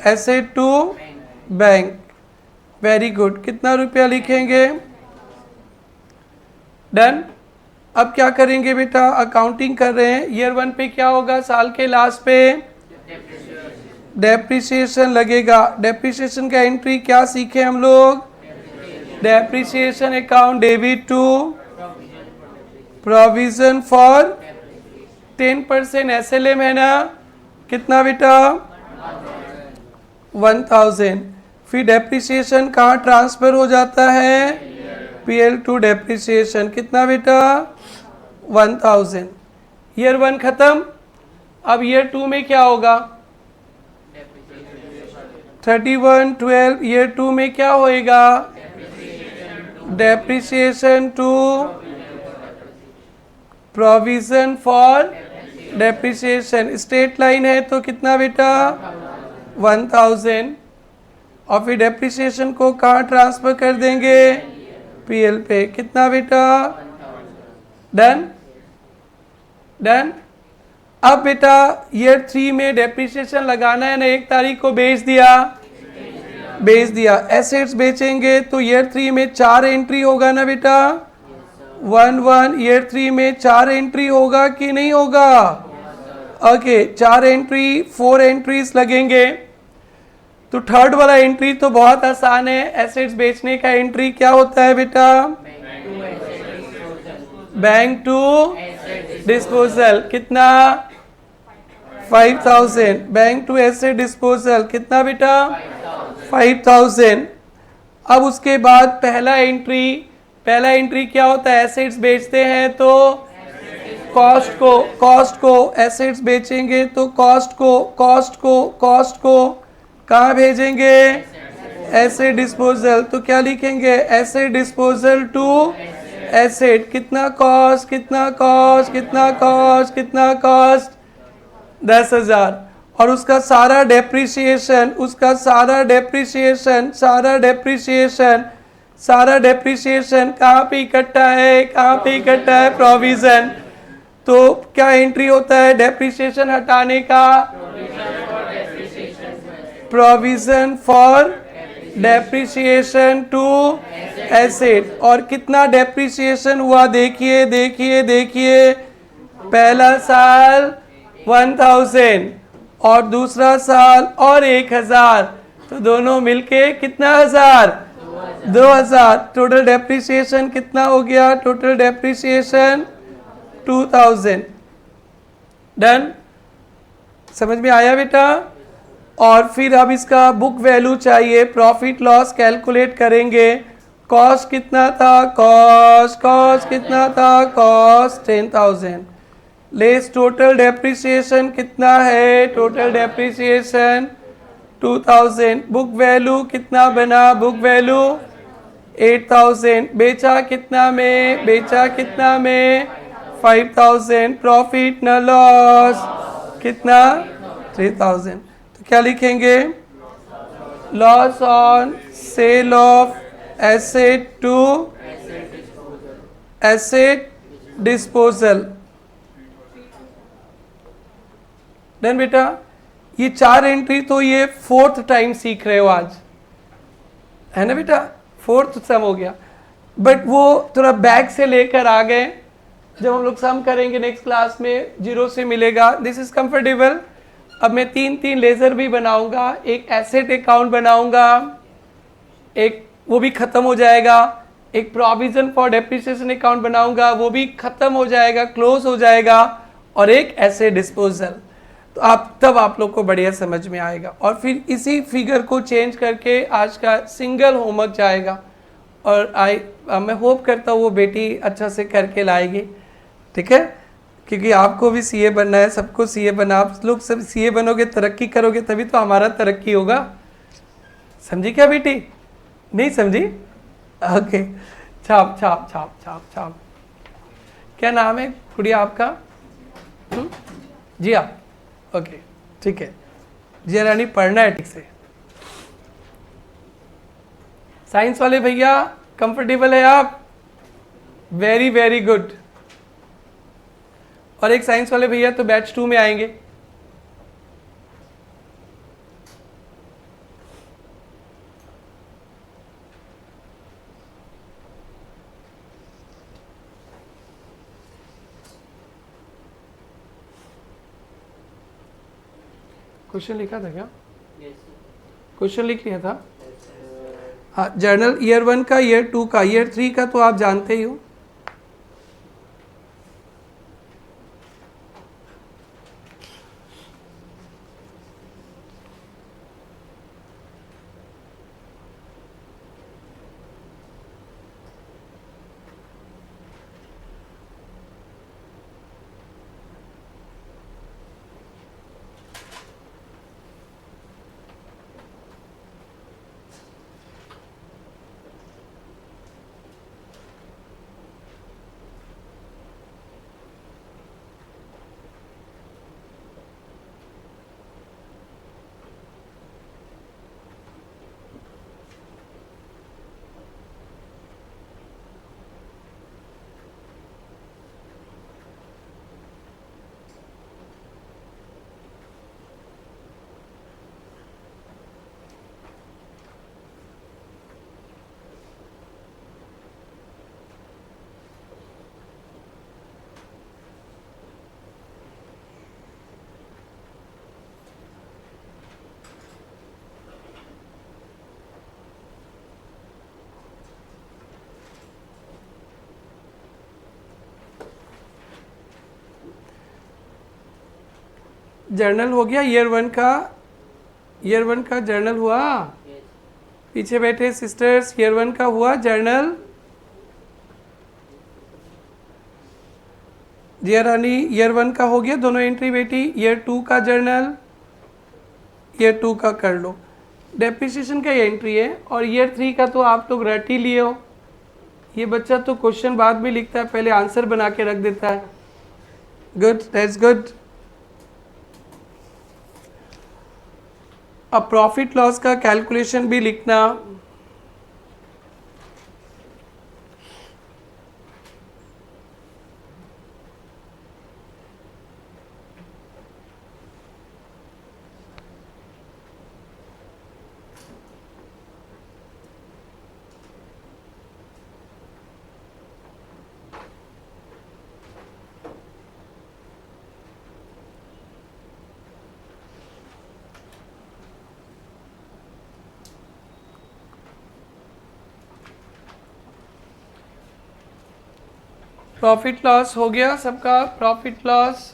Asset to bank. Very good, कितना रुपया लिखेंगे? डन। अब क्या करेंगे बेटा? अकाउंटिंग कर रहे हैं, ईयर 1 पे क्या होगा? साल के लास्ट पे डेप्रिसिएशन लगेगा। डेप्रिसिएशन का एंट्री क्या सीखे हम लोग? Depreciation account debit to provision for 10% SLM है ना? कितना बेटा? 1000। फिर डेप्रिसिएशन कहाँ ट्रांसफर हो जाता है? PL to depreciation. कितना बेटा? 1000। ईयर 1 खत्म। अब ईयर 2 में क्या होगा? 31/12। ईयर 2 में क्या होएगा? Depreciation to provision for depreciation. Straight line है तो कितना बेटा? 1000। और फिर डेप्रिसिएशन को कहाँ ट्रांसफर कर देंगे? पीएल पे। कितना बेटा? डन। डन। अब बेटा ईयर 3 में डेप्रिसिएशन लगाना है ना, 1 तारीख को बेच दिया। एसेट्स बेचेंगे तो ईयर 3 में 4 एंट्री होगा ना बेटा? 1 ईयर 3 में 4 एंट्री होगा कि नहीं होगा? ओके, 4 एंट्री, 4 एंट्रीज लगेंगे। तो थर्ड वाला एंट्री तो बहुत आसान है। एसेट्स बेचने का एंट्री क्या होता है बेटा? Bank to disposal. कितना? 5000। Bank to asset disposal. कितना बेटा? 5000। अब उसके बाद पहला एंट्री क्या होता है? एसेट्स बेचते हैं तो कॉस्ट को एसेट्स बेचेंगे तो कॉस्ट को कहाँ भेजेंगे? Asset disposal. तो क्या लिखेंगे? Asset disposal to asset. कितना कॉस्ट? 10,000। और उसका सारा डेप्रिसिएशन कहाँ पे इकट्ठा है? प्रोविजन। तो क्या एंट्री होता है डेप्रिसिएशन हटाने का? Provision for depreciation to asset. और कितना डेप्रिसिएशन हुआ? देखिए पहला साल 1000 और दूसरा साल और 1000, तो दोनों मिलके कितना हजार? 2000। टोटल डेप्रिसिएशन कितना हो गया? Total depreciation 2000। डन। समझ में आया बेटा? और फिर अब इसका बुक वैल्यू चाहिए, प्रॉफिट लॉस कैलकुलेट करेंगे। कॉस्ट कितना था? कॉस्ट कितना था? कॉस्ट 10,000 लेस टोटल डेप्रिसिएशन कितना है? Total depreciation 2000। बुक वैल्यू कितना बना? Book value 8000। बेचा कितना में? 5000। प्रॉफिट न लॉस कितना? 3000। तो क्या लिखेंगे? Loss on sale of asset to asset disposal. Done बेटा। ये 4 एंट्री तो ये 4th टाइम सीख रहे हो आज, है ना बेटा? 4th सम हो गया, बट वो थोड़ा बैक से लेकर आ गए। जब हम लोग सम करेंगे नेक्स्ट क्लास में 0 से मिलेगा। This is comfortable. अब मैं 3 लेजर भी बनाऊंगा, एक एसेट अकाउंट बनाऊंगा, एक वो भी खत्म हो जाएगा, एक प्रोविजन फॉर डेप्रिसिएशन अकाउंट बनाऊंगा, वो भी खत्म हो जाएगा, क्लोज हो जाएगा, और एक एसेट डिस्पोजल। तो तब आप लोग को बढ़िया समझ में आएगा। और फिर इसी फिगर को चेंज करके आज का सिंगल होमवर्क जाएगा, और मैं होप करता हूँ वो बेटी अच्छा से करके लाएगी, ठीक है? क्योंकि आपको भी सीए बनना है, सबको सीए बनना। आप लोग सब सीए बनोगे, तरक्की करोगे, तभी तो हमारा तरक्की होगा। समझी क्या बेटी? नहीं समझी? ओके। छाप छाप छाप छाप छाप। क्या नाम है गुड़िया आपका? जी आप? ओके, ठीक है। जी रानी, पढ़ना है ठीक से। साइंस वाले भैया कंफर्टेबल है आप? Very very good. और एक साइंस वाले भैया तो बैच 2 में आएंगे। क्वेश्चन लिखा था क्या? Yes. क्वेश्चन लिख लिया था? हाँ, जर्नल ईयर 1 का, ईयर 2 का, ईयर 3 का तो आप जानते ही हो। जर्नल हो गया ईयर 1 का, ईयर 1 का जर्नल हुआ। Yes. पीछे बैठे सिस्टर्स, ईयर 1 का हुआ जर्नल। जिया रानी, ईयर 1 का हो गया दोनों एंट्री बेटी। ईयर 2 का जर्नल, ईयर 2 का कर लो। डेप्रिसिएशन का ये एंट्री है, और ईयर 3 का तो आप लोग रट ही लिए हो। ये बच्चा तो क्वेश्चन बाद में लिखता है, पहले आंसर बना के रख देता है। Good, that's good. अब प्रॉफिट लॉस का कैलकुलेशन भी लिखना। प्रॉफिट लॉस हो गया सबका, प्रॉफिट लॉस।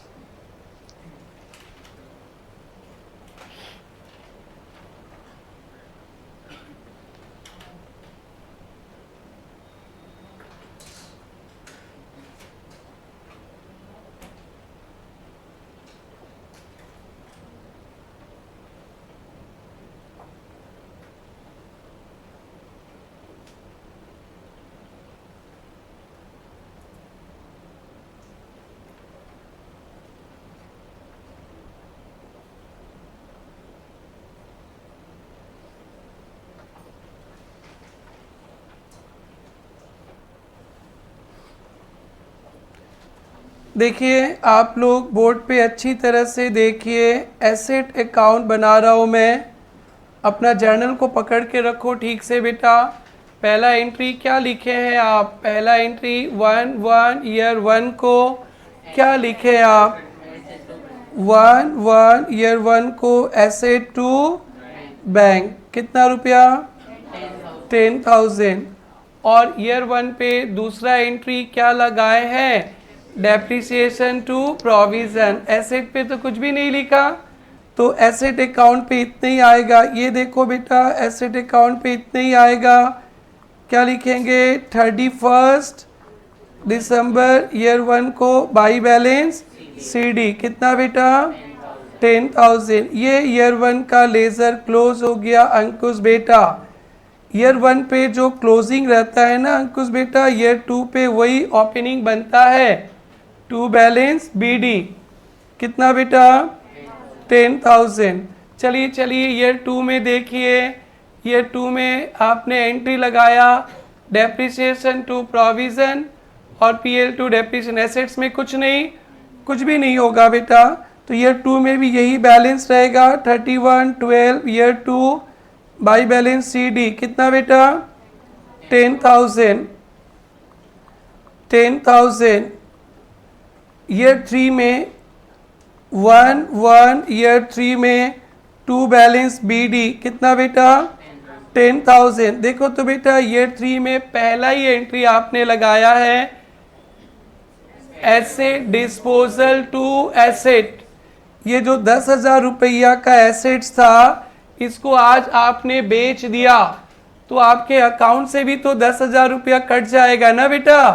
देखिए आप लोग बोर्ड पे अच्छी तरह से देखिए, एसेट अकाउंट बना रहा हूँ मैं। अपना जर्नल को पकड़ के रखो ठीक से बेटा। पहला एंट्री क्या लिखे हैं आप? पहला एंट्री 1 ईयर 1 को क्या लिखे आप? 1 ईयर 1 को एसेट टू बैंक। कितना रुपया? 10,000। और ईयर 1 पे दूसरा एंट्री क्या लगाए हैं? Depreciation to provision. एसेट पे तो कुछ भी नहीं लिखा, तो एसेट अकाउंट पे इतना ही आएगा। ये देखो बेटा, एसेट अकाउंट पे इतना ही आएगा। क्या लिखेंगे? 31 दिसंबर ईयर 1 को बाई बैलेंस सीडी। कितना बेटा? 10,000। ये ईयर 1 का लेजर क्लोज हो गया अंकुश बेटा। ईयर 1 पे जो क्लोजिंग रहता है ना अंकुश बेटा, ईयर 2 पे वही ओपनिंग बनता है। To balance BD. कितना बेटा? 10,000। चलिए चलिए ईयर 2 में देखिए, ईयर 2 में आपने एंट्री लगाया डेप्रिसिएशन टू प्रोविजन और पीएल टू डेप्रिसिएशन। एसेट्स में कुछ नहीं, कुछ भी नहीं होगा बेटा। तो ईयर 2 में भी यही बैलेंस रहेगा 31/12 ईयर 2 बाई बैलेंस सीडी। कितना बेटा? 10,000। 10,000। ईयर 3 में 1 ईयर 3 में टू बैलेंस BD कितना बेटा 10,000। देखो तो बेटा ईयर 3 में पहला ही एंट्री आपने लगाया है एसेट डिस्पोजल टू एसेट। ये जो 10,000 रुपया का एसेट्स था इसको आज आपने बेच दिया तो आपके अकाउंट से भी तो 10,000 रुपया कट जाएगा ना बेटा।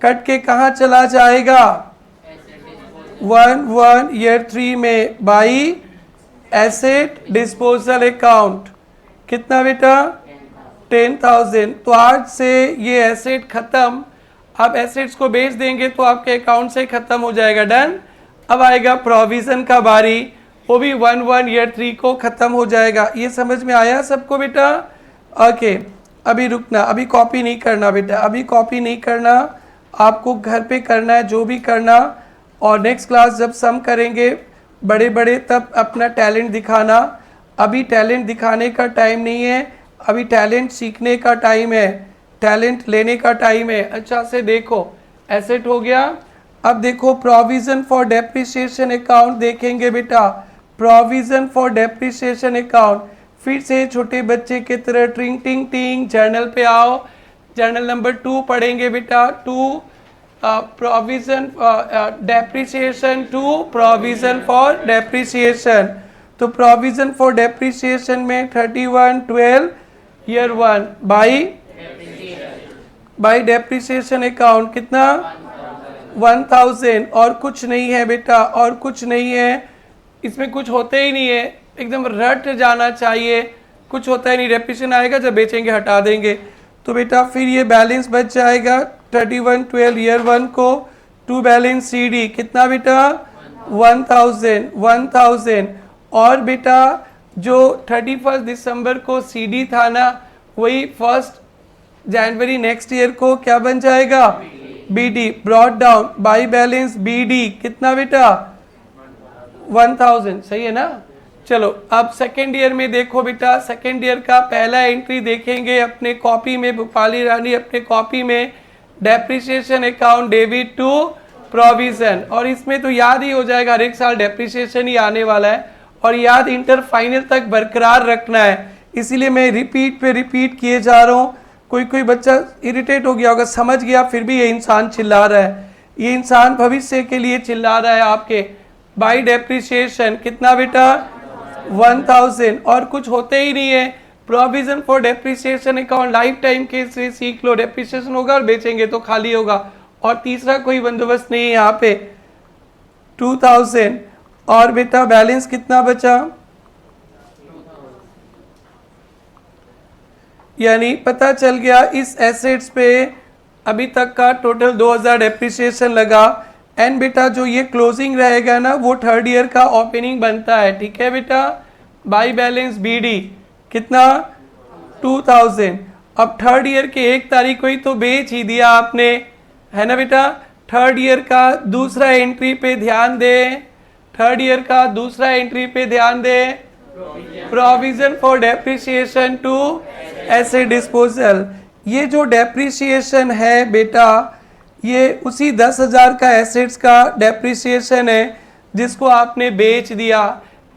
कट के कहाँ चला जाएगा 1 ईयर 3 में बाई एसेट डिस्पोजल अकाउंट कितना बेटा 10,000। तो आज से ये एसेट खत्म। आप एसेट्स को बेच देंगे तो आपके अकाउंट से खत्म हो जाएगा। डन। अब आएगा प्रोविजन का बारी, वो भी 1 ईयर 3 को खत्म हो जाएगा। ये समझ में आया सबको बेटा? ओके अभी रुकना, अभी कॉपी नहीं करना बेटा, अभी कॉपी नहीं करना, आपको घर पे करना है जो भी करना। और नेक्स्ट क्लास जब सम करेंगे बड़े बड़े तब अपना टैलेंट दिखाना। अभी टैलेंट दिखाने का टाइम नहीं है, अभी टैलेंट सीखने का टाइम है, टैलेंट लेने का टाइम है। अच्छा से देखो एसेट हो गया। अब देखो प्रोविजन फॉर डेप्रिसिएशन अकाउंट देखेंगे बेटा। प्रोविजन फॉर डेप्रिसिएशन अकाउंट फिर से छोटे बच्चे की तरह ट्रिंग टिंग टिंग जर्नल पे आओ। जर्नल नंबर 2 पढ़ेंगे बेटा। 2 provision depreciation, 2 provision for depreciation. तो प्रोविजन फॉर डेप्रिसिएशन में 31/12 ईयर 1 बाई डेप्रिसिएशन अकाउंट कितना 1,000। और कुछ नहीं है बेटा, और कुछ नहीं है, इसमें कुछ होते ही नहीं है, एकदम रट जाना चाहिए। कुछ होता ही नहीं, डेप्रिसिएशन आएगा जब बेचेंगे हटा देंगे। तो बेटा फिर ये बैलेंस बच जाएगा 31/12 ईयर 1 को। टू बैलेंस CD कितना बेटा 1,000। और बेटा जो 31 दिसंबर को CD था ना, वही 1 जनवरी नेक्स्ट ईयर को क्या बन जाएगा BD। Brought down by balance BD कितना बेटा 1,000। सही है ना? चलो अब सेकेंड ईयर में देखो बेटा। सेकेंड ईयर का पहला एंट्री देखेंगे अपने कॉपी में, भोपाली रानी अपने कॉपी में, depreciation account debit to provision. और इसमें तो याद ही हो जाएगा, हर एक साल डेप्रिसिएशन ही आने वाला है और याद इंटर फाइनल तक बरकरार रखना है। इसीलिए मैं रिपीट पे रिपीट किए जा रहा हूँ। कोई बच्चा इरिटेट हो गया होगा, समझ गया फिर भी ये इंसान चिल्ला रहा है। ये इंसान भविष्य के लिए चिल्ला रहा है आपके। बाई डेप्रिसिएशन कितना बेटा 1,000। और कुछ होते ही नहीं है। Provision for depreciation account life time के से सीख लो, डेप्रिसिएशन होगा और बेचेंगे तो खाली होगा। और तीसरा कोई बंदोबस्त नहीं है यहाँ पे 2,000। और बेटा बैलेंस कितना बचा, यानी पता चल गया इस एसेट्स पे अभी तक का टोटल 2,000 डेप्रिसिएशन लगा। एंड बेटा जो ये क्लोजिंग रहेगा ना वो थर्ड ईयर का ओपनिंग बनता है। ठीक है बेटा। बाई बैलेंस BD कितना 2,000। अब थर्ड ईयर के 1 तारीख को ही तो बेच ही दिया आपने, है ना बेटा। थर्ड ईयर का दूसरा एंट्री पे ध्यान दे, थर्ड ईयर का दूसरा एंट्री पे ध्यान दे। Provision for depreciation to asset disposal. ये जो डेप्रिसिएशन है बेटा ये उसी 10,000 का एसेट्स का डेप्रिसिएशन है जिसको आपने बेच दिया।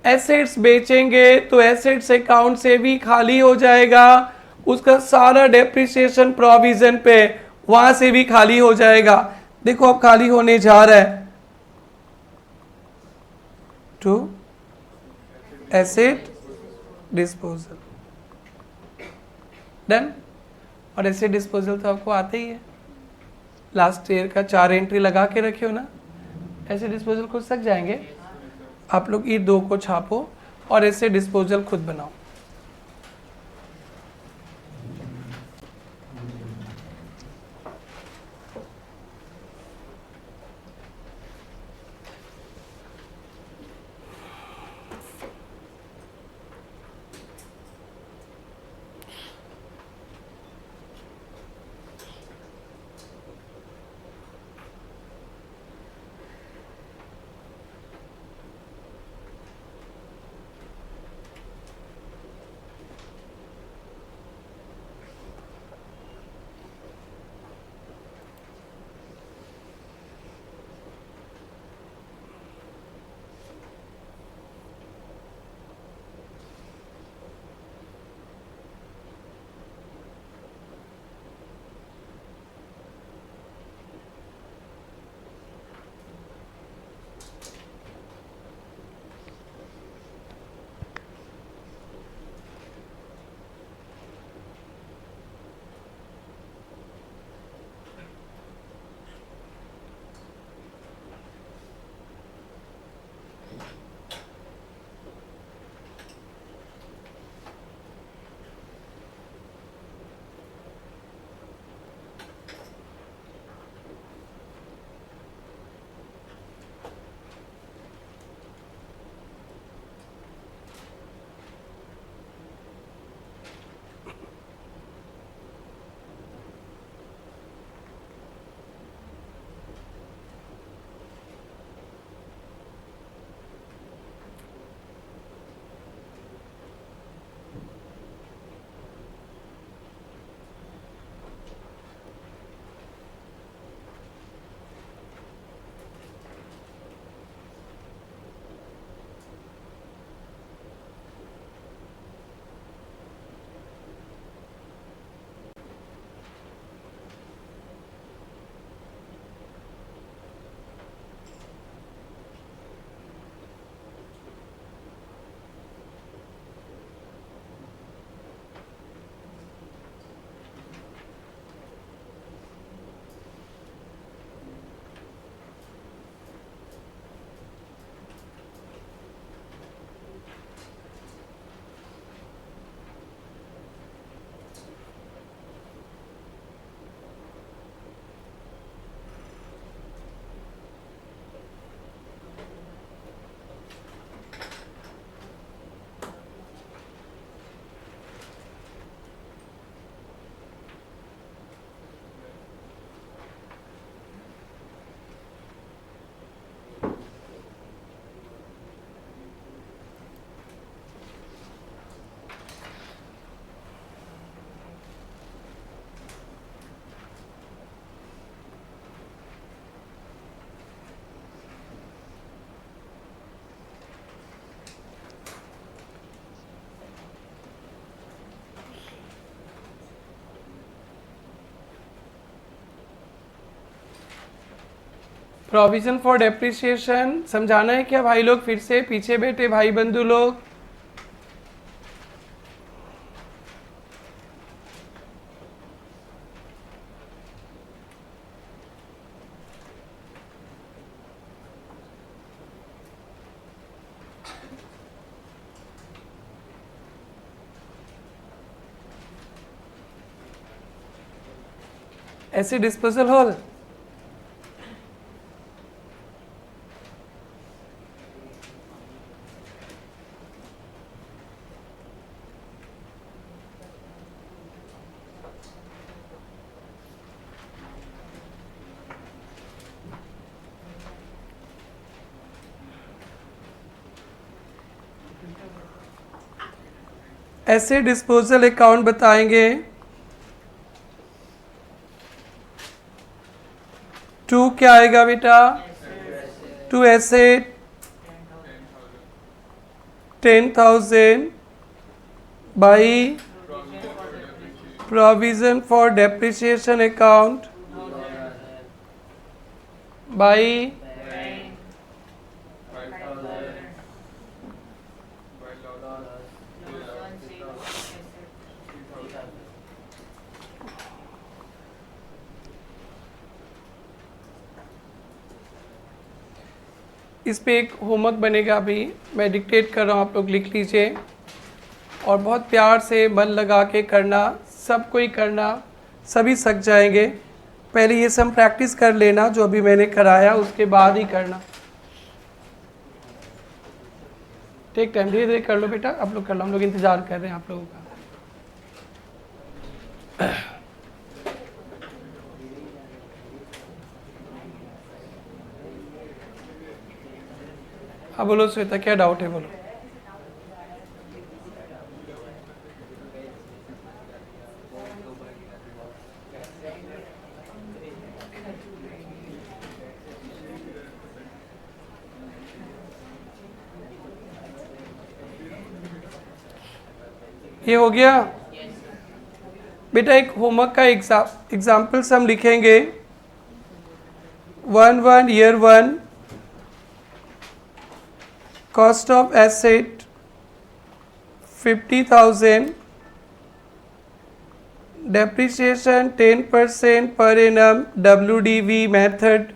एसेट्स बेचेंगे तो एसेट्स अकाउंट से भी खाली हो जाएगा, उसका सारा डेप्रिसिएशन प्रोविजन पे वहां से भी खाली हो जाएगा। देखो अब खाली होने जा रहा है टू एसेट डिस्पोजल। डन। और एसेट डिस्पोजल तो आपको आते ही है, लास्ट ईयर का 4 एंट्री लगा के रखे हो ना। एसेट डिस्पोजल खुद सक जाएंगे आप लोग। ये 2 को छापो और एसेट डिस्पोजल खुद बनाओ। प्रोविजन फॉर डेप्रिसिएशन समझाना है क्या भाई लोग? फिर से पीछे बैठे भाई बंधु लोग, ऐसे डिस्पोजल हॉल ऐसे डिस्पोजल अकाउंट बताएंगे। 2 क्या आएगा बेटा? 2 asset 10,000 by provision for depreciation account by इस पे एक होमवर्क बनेगा, अभी मैं डिक्टेट कर रहा हूँ, आप लोग लिख लीजिए और बहुत प्यार से मन लगा के करना, सब कोई करना, सभी सीख जाएंगे। पहले ये सब प्रैक्टिस कर लेना जो अभी मैंने कराया, उसके बाद ही करना। टेक टाइम, धीरे धीरे कर लो बेटा, आप लोग कर लो, हम लोग इंतज़ार कर रहे हैं आप लोगों का। हाँ बोलो श्वेता, क्या डाउट है बोलो। ये हो गया बेटा। एक होमवर्क का एग्जाम्पल्स हम लिखेंगे। 1 year 1 cost of asset 50,000, depreciation 10% per annum, WDV method.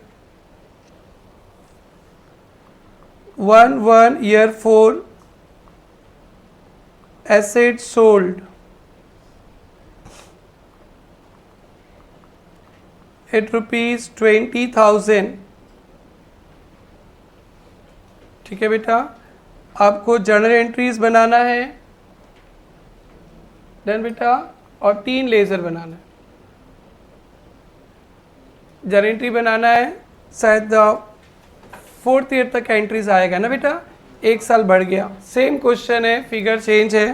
1 year 4 asset sold at ₹20,000। ठीक है बेटा, आपको जर्नल एंट्रीज बनाना है, डन बेटा, और 3 लेज़र बनाना है। जर्नल एंट्री बनाना है, शायद 4th ईयर तक एंट्रीज आएगा ना बेटा, 1 साल बढ़ गया। सेम क्वेश्चन है, फिगर चेंज है।